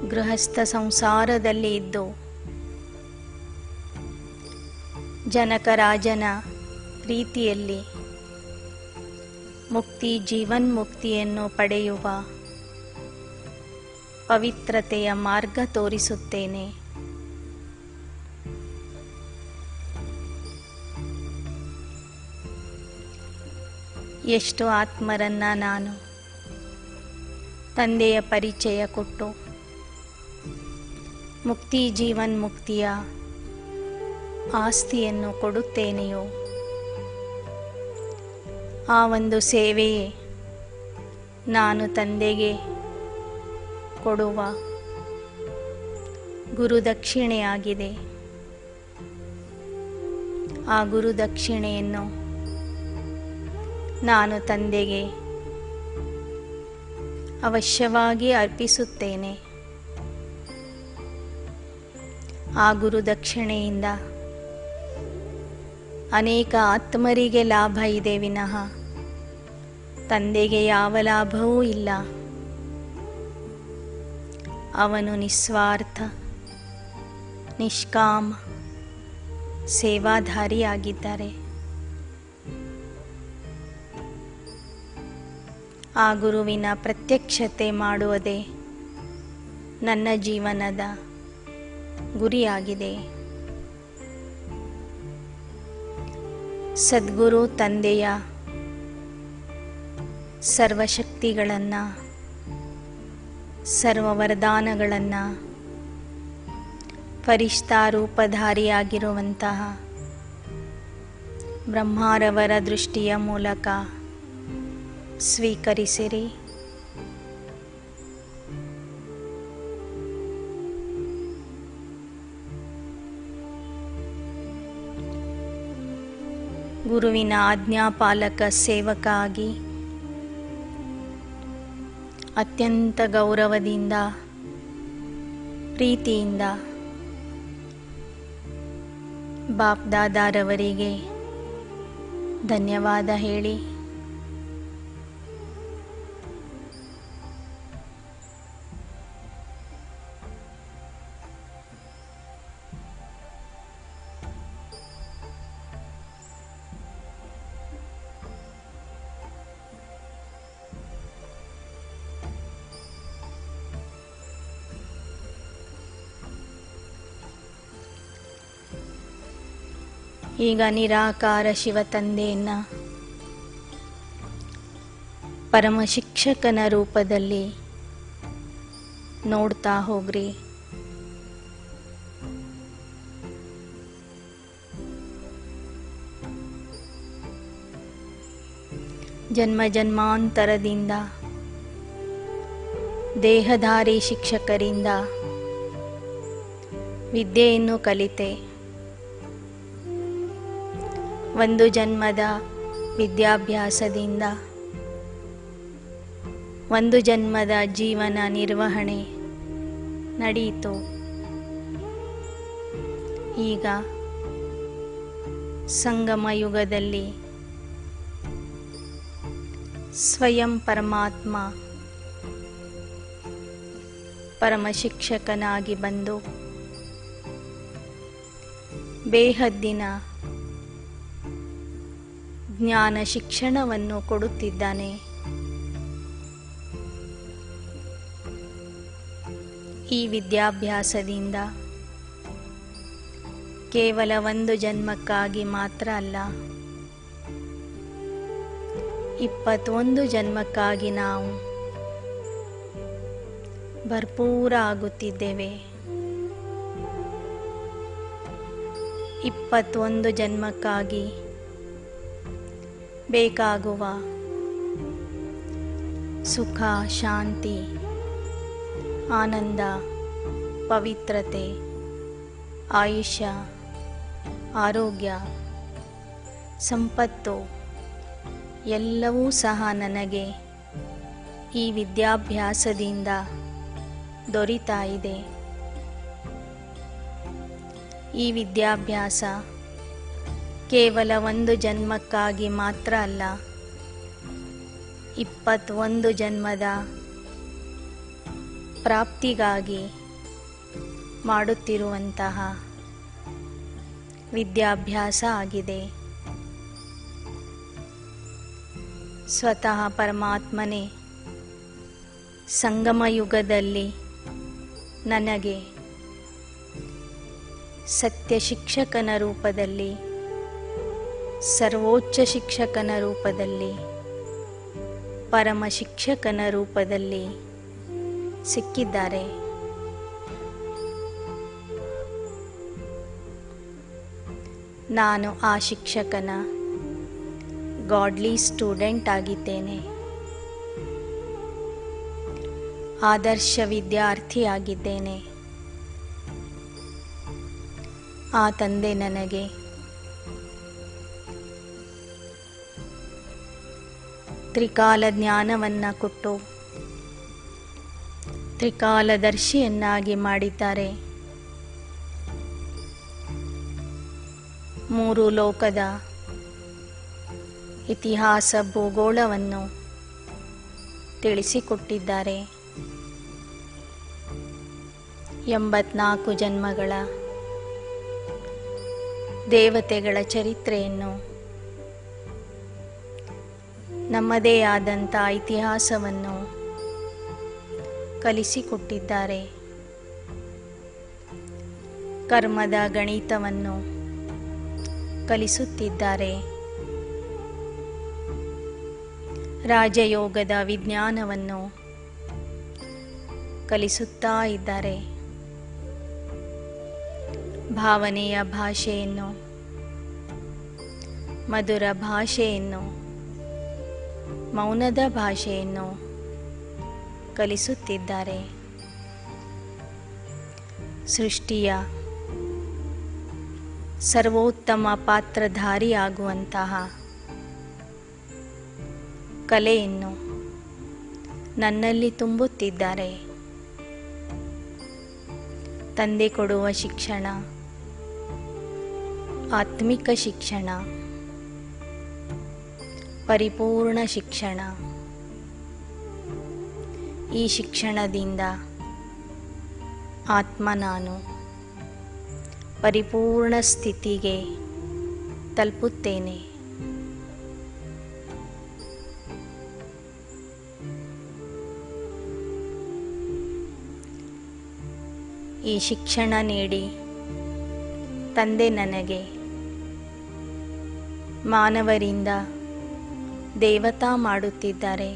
A: ಗೃಹಸ್ಥ ಸಂಸಾರದಲ್ಲಿ ಇದ್ದು ಜನಕರಾಜನ ರೀತಿಯಲ್ಲಿ ಮುಕ್ತಿ ಜೀವನ್ಮುಕ್ತಿಯನ್ನು ಪಡೆಯುವ ಪವಿತ್ರತೆಯ ಮಾರ್ಗ ತೋರಿಸುತ್ತೇನೆ. ಎಷ್ಟು ಆತ್ಮರನ್ನ ನಾನು ತಂದೆಯ ಪರಿಚಯ ಕೊಟ್ಟು ಮುಕ್ತಿ ಜೀವನ್ಮುಕ್ತಿಯ ಆಸ್ತಿಯನ್ನು ಕೊಡುತ್ತೇನೆಯೋ ಆ ಒಂದು ಸೇವೆಯೇ ನಾನು ತಂದೆಗೆ ಕೊಡುವ ಗುರುದಕ್ಷಿಣೆಯಾಗಿದೆ. ಆ ಗುರುದಕ್ಷಿಣೆಯನ್ನು ನಾನು ತಂದೆಗೆ ಅವಶ್ಯವಾಗಿ ಅರ್ಪಿಸುತ್ತೇನೆ. ಆ ಗುರುದಕ್ಷಿಣೆಯಿಂದ ಅನೇಕ ಆತ್ಮರಿಗೆ ಲಾಭ ಇದೆ ವಿನಃ ತಂದೆಗೆ ಯಾವ ಲಾಭವೂ ಇಲ್ಲ. ಅವನು ನಿಸ್ವಾರ್ಥ ನಿಷ್ಕಾಮ ಸೇವಾಧಾರಿಯಾಗಿದ್ದಾರೆ. ಆ ಗುರುವಿನ ಪ್ರತ್ಯಕ್ಷತೆ ಮಾಡುವುದೇ ನನ್ನ ಜೀವನದ ಗುರಿಯಾಗಿದೆ. ಸದ್ಗುರು ತಂದೆಯ ಸರ್ವಶಕ್ತಿಗಳನ್ನು ಸರ್ವ ವರದಾನಗಳನ್ನು ಫರಿಷ್ಠಾ ರೂಪಧಾರಿಯಾಗಿರುವಂತಹ ಬ್ರಹ್ಮರವರ ದೃಷ್ಟಿಯ ಮೂಲಕ ಸ್ವೀಕರಿಸಿರಿ. ಗುರುವಿನ ಆಜ್ಞಾಪಾಲಕ ಸೇವಕ ಆಗಿ ಅತ್ಯಂತ ಗೌರವದಿಂದ ಪ್ರೀತಿಯಿಂದ ಬಾಪ್ ದಾದಾರವರಿಗೆ ಧನ್ಯವಾದ ಹೇಳಿ ಈಗ ನಿರಾಕಾರ ಶಿವ ತಂದೆಯನ್ನು ಪರಮ ಶಿಕ್ಷಕನ ರೂಪದಲ್ಲಿ ನೋಡ್ತಾ ಹೋಗ್ರಿ. ಜನ್ಮ ಜನ್ಮಾಂತರದಿಂದ ದೇಹಧಾರಿ ಶಿಕ್ಷಕರಿಂದ ವಿದ್ಯೆಯನ್ನು ಕಲಿತೆ. ಒಂದು ಜನ್ಮದ ವಿದ್ಯಾಭ್ಯಾಸದಿಂದ ಒಂದು ಜನ್ಮದ ಜೀವನ ನಿರ್ವಹಣೆ ನಡೆಯಿತು. ಈಗ ಸಂಗಮ ಯುಗದಲ್ಲಿ ಸ್ವಯಂ ಪರಮಾತ್ಮ ಪರಮ ಶಿಕ್ಷಕನಾಗಿ ಬಂದು ಬೇಹದ್ದಿನ ಜ್ಞಾನ ಶಿಕ್ಷಣವನ್ನು ಕೊಡುತ್ತಿದ್ದಾನೆ. ಈ ವಿದ್ಯಾಭ್ಯಾಸದಿಂದ ಕೇವಲ ಒಂದು ಜನ್ಮಕ್ಕಾಗಿ ಮಾತ್ರ ಅಲ್ಲ, 21 ಜನ್ಮಕ್ಕಾಗಿ ನಾವು ಭರ್ಪೂರ ಆಗುತ್ತಿದ್ದೇವೆ. 21 ಜನ್ಮಕ್ಕಾಗಿ ಬೇಕಾಗುವ ಸುಖ, ಶಾಂತಿ, ಆನಂದ, ಪವಿತ್ರತೆ, ಆಯುಷ್ಯ, ಆರೋಗ್ಯ, ಸಂಪತ್ತು ಎಲ್ಲವೂ ಸಹ ನನಗೆ ಈ ವಿದ್ಯಾಭ್ಯಾಸದಿಂದ ದೊರೀತಾ ಇದೆ. ಈ ವಿದ್ಯಾಭ್ಯಾಸ ಕೇವಲ ಒಂದು ಜನ್ಮಕ್ಕಾಗಿ ಮಾತ್ರ ಅಲ್ಲ, 21 ಜನ್ಮದ ಪ್ರಾಪ್ತಿಗಾಗಿ ಮಾಡುತ್ತಿರುವಂತಹ ವಿದ್ಯಾಭ್ಯಾಸ ಆಗಿದೆ. ಸ್ವತಃ ಪರಮಾತ್ಮನೇ ಸಂಗಮ ಯುಗದಲ್ಲಿ ನನಗೆ ಸತ್ಯ ಶಿಕ್ಷಕನ ರೂಪದಲ್ಲಿ, ಸರ್ವೋಚ್ಚ ಶಿಕ್ಷಕನ ರೂಪದಲ್ಲಿ, ಪರಮ ಶಿಕ್ಷಕನ ರೂಪದಲ್ಲಿ ಸಿಕ್ಕಿದ್ದಾರೆ. ನಾನು ಆ ಶಿಕ್ಷಕನ ಗಾಡ್ಲಿ ಸ್ಟೂಡೆಂಟ್ ಆಗಿದ್ದೇನೆ, ಆದರ್ಶ ವಿದ್ಯಾರ್ಥಿಯಾಗಿದ್ದೇನೆ. ಆ ತಂದೆ ನನಗೆ ತ್ರಿಕಾಲ ಜ್ಞಾನವನ್ನು ಕೊಟ್ಟು ತ್ರಿಕಾಲದರ್ಶಿಯನ್ನಾಗಿ ಮಾಡಿದ್ದಾರೆ. 3 ಲೋಕದ ಇತಿಹಾಸ ಭೂಗೋಳವನ್ನು ತಿಳಿಸಿಕೊಟ್ಟಿದ್ದಾರೆ. 84 ಜನ್ಮಗಳ ದೇವತೆಗಳ ಚರಿತ್ರೆಯನ್ನು, ನಮ್ಮದೇ ಆದಂಥ ಇತಿಹಾಸವನ್ನು ಕಲಿಸಿಕೊಟ್ಟಿದ್ದಾರೆ. ಕರ್ಮದ ಗಣಿತವನ್ನು ಕಲಿಸುತ್ತಿದ್ದಾರೆ. ರಾಜಯೋಗದ ವಿಜ್ಞಾನವನ್ನು ಕಲಿಸುತ್ತಾ ಇದ್ದಾರೆ. ಭಾವನೆಯ ಭಾಷೆಯನ್ನು, ಮಧುರ ಭಾಷೆಯನ್ನು, ಮೌನದ ಭಾಷೆಯನ್ನು ಕಲಿಸುತ್ತಿದ್ದಾರೆ. ಸೃಷ್ಟಿಯ ಸರ್ವೋತ್ತಮ ಪಾತ್ರಧಾರಿಯಾಗುವಂತಹ ಕಲೆಯನ್ನು ನನ್ನಲ್ಲಿ ತುಂಬುತ್ತಿದ್ದಾರೆ. ತಂದೆ ಕೊಡುವ ಶಿಕ್ಷಣ ಆತ್ಮಿಕ ಶಿಕ್ಷಣ, ಪರಿಪೂರ್ಣ ಶಿಕ್ಷಣ. ಈ ಶಿಕ್ಷಣದಿಂದ ಆತ್ಮ ನಾನು ಪರಿಪೂರ್ಣ ಸ್ಥಿತಿಗೆ ತಲುಪುತ್ತೇನೆ. ಈ ಶಿಕ್ಷಣ ನೀಡಿ ತಂದೆ ನನಗೆ ಮಾನವರಿಂದ ದೇವತಾ ಮಾಡುತ್ತಿದ್ದಾರೆ,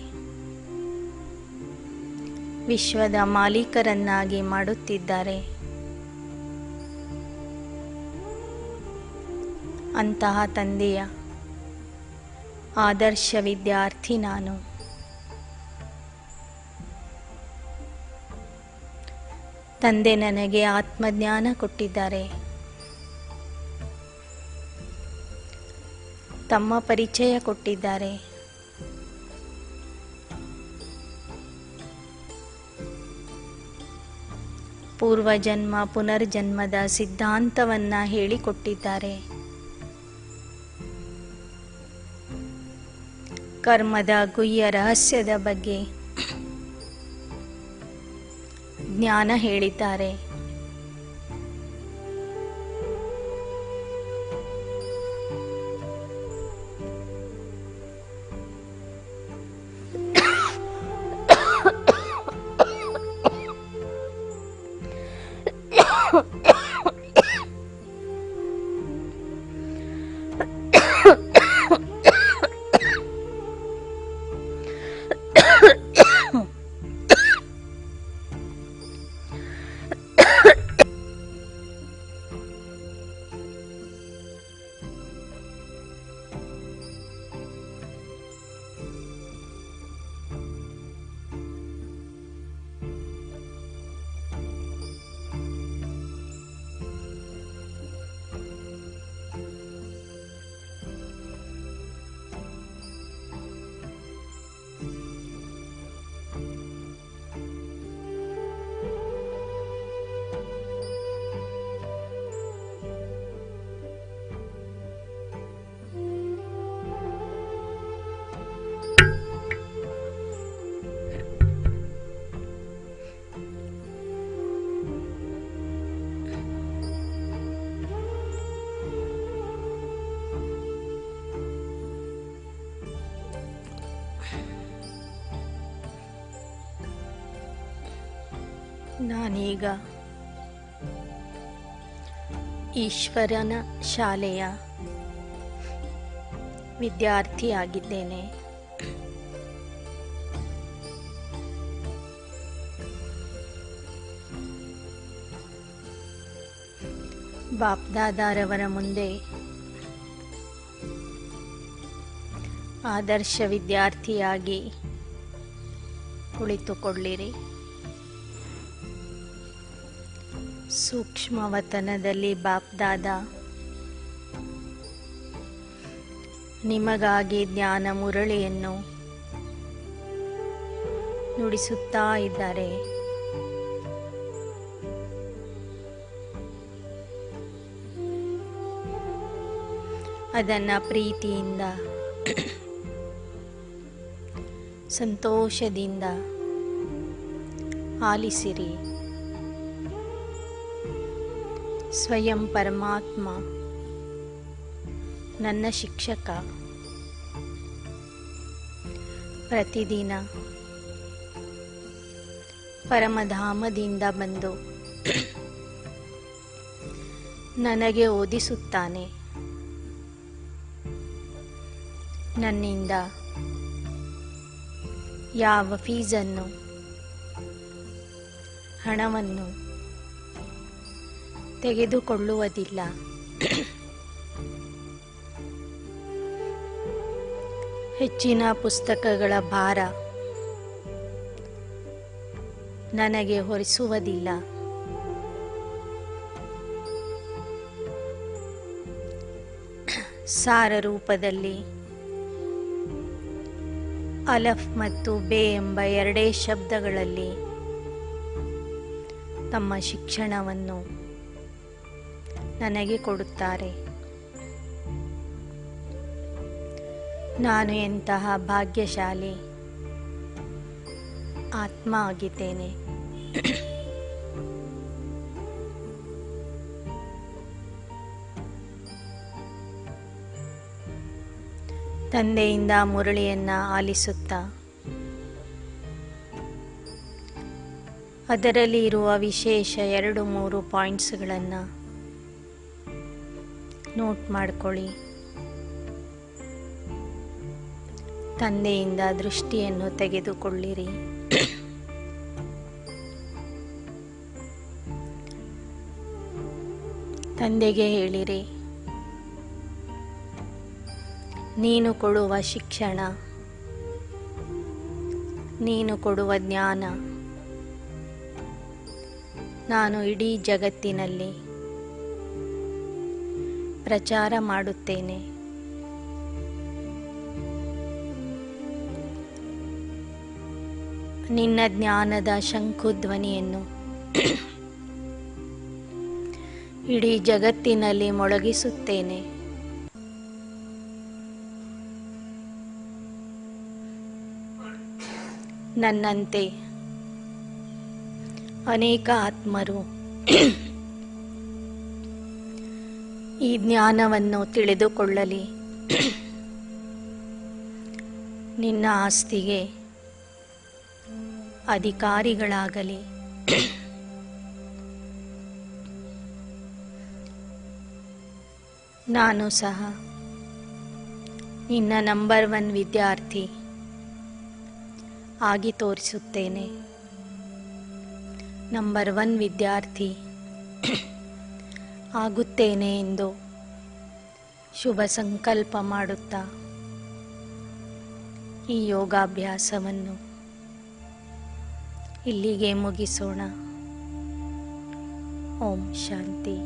A: ವಿಶ್ವದ ಮಾಲೀಕರನ್ನಾಗಿ ಮಾಡುತ್ತಿದ್ದಾರೆ. ಅಂತಹ ತಂದೆಯ ಆದರ್ಶ ವಿದ್ಯಾರ್ಥಿ ನಾನು. ತಂದೆ ನನಗೆ ಆತ್ಮಜ್ಞಾನ ಕೊಟ್ಟಿದ್ದಾರೆ. ತಮ್ಮ ಪರಿಚಯ ಕೊಟ್ಟಿದ್ದಾರೆ. ಪೂರ್ವಜನ್ಮ ಪುನರ್ಜನ್ಮದ ಸಿದ್ಧಾಂತವನ್ನು ಹೇಳಿಕೊಟ್ಟಿದ್ದಾರೆ. ಕರ್ಮದ ಗುಹ್ಯ ರಹಸ್ಯದ ಬಗ್ಗೆ ಜ್ಞಾನ ಹೇಳಿದ್ದಾರೆ. ನಾನೀಗ ಈಶ್ವರನ ಶಾಲೆಯ ವಿದ್ಯಾರ್ಥಿಯಾಗಿದ್ದೇನೆ. ಬಾಪ್ದಾದಾರವರ ಮುಂದೆ ಆದರ್ಶ ವಿದ್ಯಾರ್ಥಿಯಾಗಿ ಕುಳಿತುಕೊಳ್ಳಿರಿ. ಸೂಕ್ಷ್ಮವತನದಲ್ಲಿ ಬಾಪ್ದಾದ ನಿಮಗಾಗಿ ಜ್ಞಾನ ಮುರಳಿಯನ್ನು ನುಡಿಸುತ್ತಾ ಇದ್ದಾರೆ. ಅದನ್ನು ಪ್ರೀತಿಯಿಂದ ಸಂತೋಷದಿಂದ ಆಲಿಸಿರಿ. ಸ್ವಯಂ ಪರಮಾತ್ಮ ನನ್ನ ಶಿಕ್ಷಕ. ಪ್ರತಿದಿನ ಪರಮಧಾಮದಿಂದ ಬಂದು ನನಗೆ ಓದಿಸುತ್ತಾನೆ. ನನ್ನಿಂದ ಯಾವ ಫೀಸನ್ನು, ಹಣವನ್ನು ತೆಗೆದುಕೊಳ್ಳುವುದಿಲ್ಲ. ಹೆಚ್ಚಿನ ಪುಸ್ತಕಗಳ ಭಾರ ನನಗೆ ಹೊರಿಸುವುದಿಲ್ಲ. ಸಾರ ರೂಪದಲ್ಲಿ ಅಲಫ್ ಮತ್ತು ಬೇ ಎಂಬ ಎರಡೇ ಶಬ್ದಗಳಲ್ಲಿ ತಮ್ಮ ಶಿಕ್ಷಣವನ್ನು ನನಗೆ ಕೊಡುತ್ತಾರೆ. ನಾನು ಎಂತಹ ಭಾಗ್ಯಶಾಲಿ ಆತ್ಮ ಆಗಿದ್ದೇನೆ. ತಂದೆಯಿಂದ ಮುರಳಿಯನ್ನು ಆಲಿಸುತ್ತಾ ಅದರಲ್ಲಿ ಇರುವ ವಿಶೇಷ 2-3 ಪಾಯಿಂಟ್ಸ್ಗಳನ್ನು ನೋಟ್ ಮಾಡಿಕೊಳ್ಳಿ. ತಂದೆಯಿಂದ ದೃಷ್ಟಿಯನ್ನು ತೆಗೆದುಕೊಳ್ಳಿರಿ. ತಂದೆಗೆ ಹೇಳಿರಿ, ನೀನು ಕೊಡುವ ಶಿಕ್ಷಣ, ನೀನು ಕೊಡುವ ಜ್ಞಾನ ನಾನು ಇಡೀ ಜಗತ್ತಿನಲ್ಲಿ ಪ್ರಚಾರ ಮಾಡುತ್ತೇನೆ. ನಿನ್ನ ಜ್ಞಾನದ ಶಂಖಧ್ವನಿಯನ್ನು ಇಡೀ ಜಗತ್ತಿನಲ್ಲಿ ಮೊಳಗಿಸುತ್ತೇನೆ. ನನ್ನಂತೆ ಅನೇಕ ಆತ್ಮರು ಈ ಜ್ಞಾನವನ್ನು ತಿಳಿದುಕೊಳ್ಳಲಿ. ನಿನ್ನ ಆಸ್ತಿಗೆ ಅಧಿಕಾರಿಗಳಾಗಲಿ. ನಾನು ಸಹ ನಿನ್ನ ನಂಬರ್ 1 ವಿದ್ಯಾರ್ಥಿ ಆಗಿ ತೋರಿಸುತ್ತೇನೆ. ನಂಬರ್ 1 ವಿದ್ಯಾರ್ಥಿ ಆಗುತ್ತೇನೆ ಎಂದು ಶುಭ ಸಂಕಲ್ಪ ಮಾಡುತ್ತಾ ಈ ಯೋಗಾಭ್ಯಾಸವನ್ನು ಇಲ್ಲಿಗೆ ಮುಗಿಸೋಣ. ಓಂ ಶಾಂತಿ.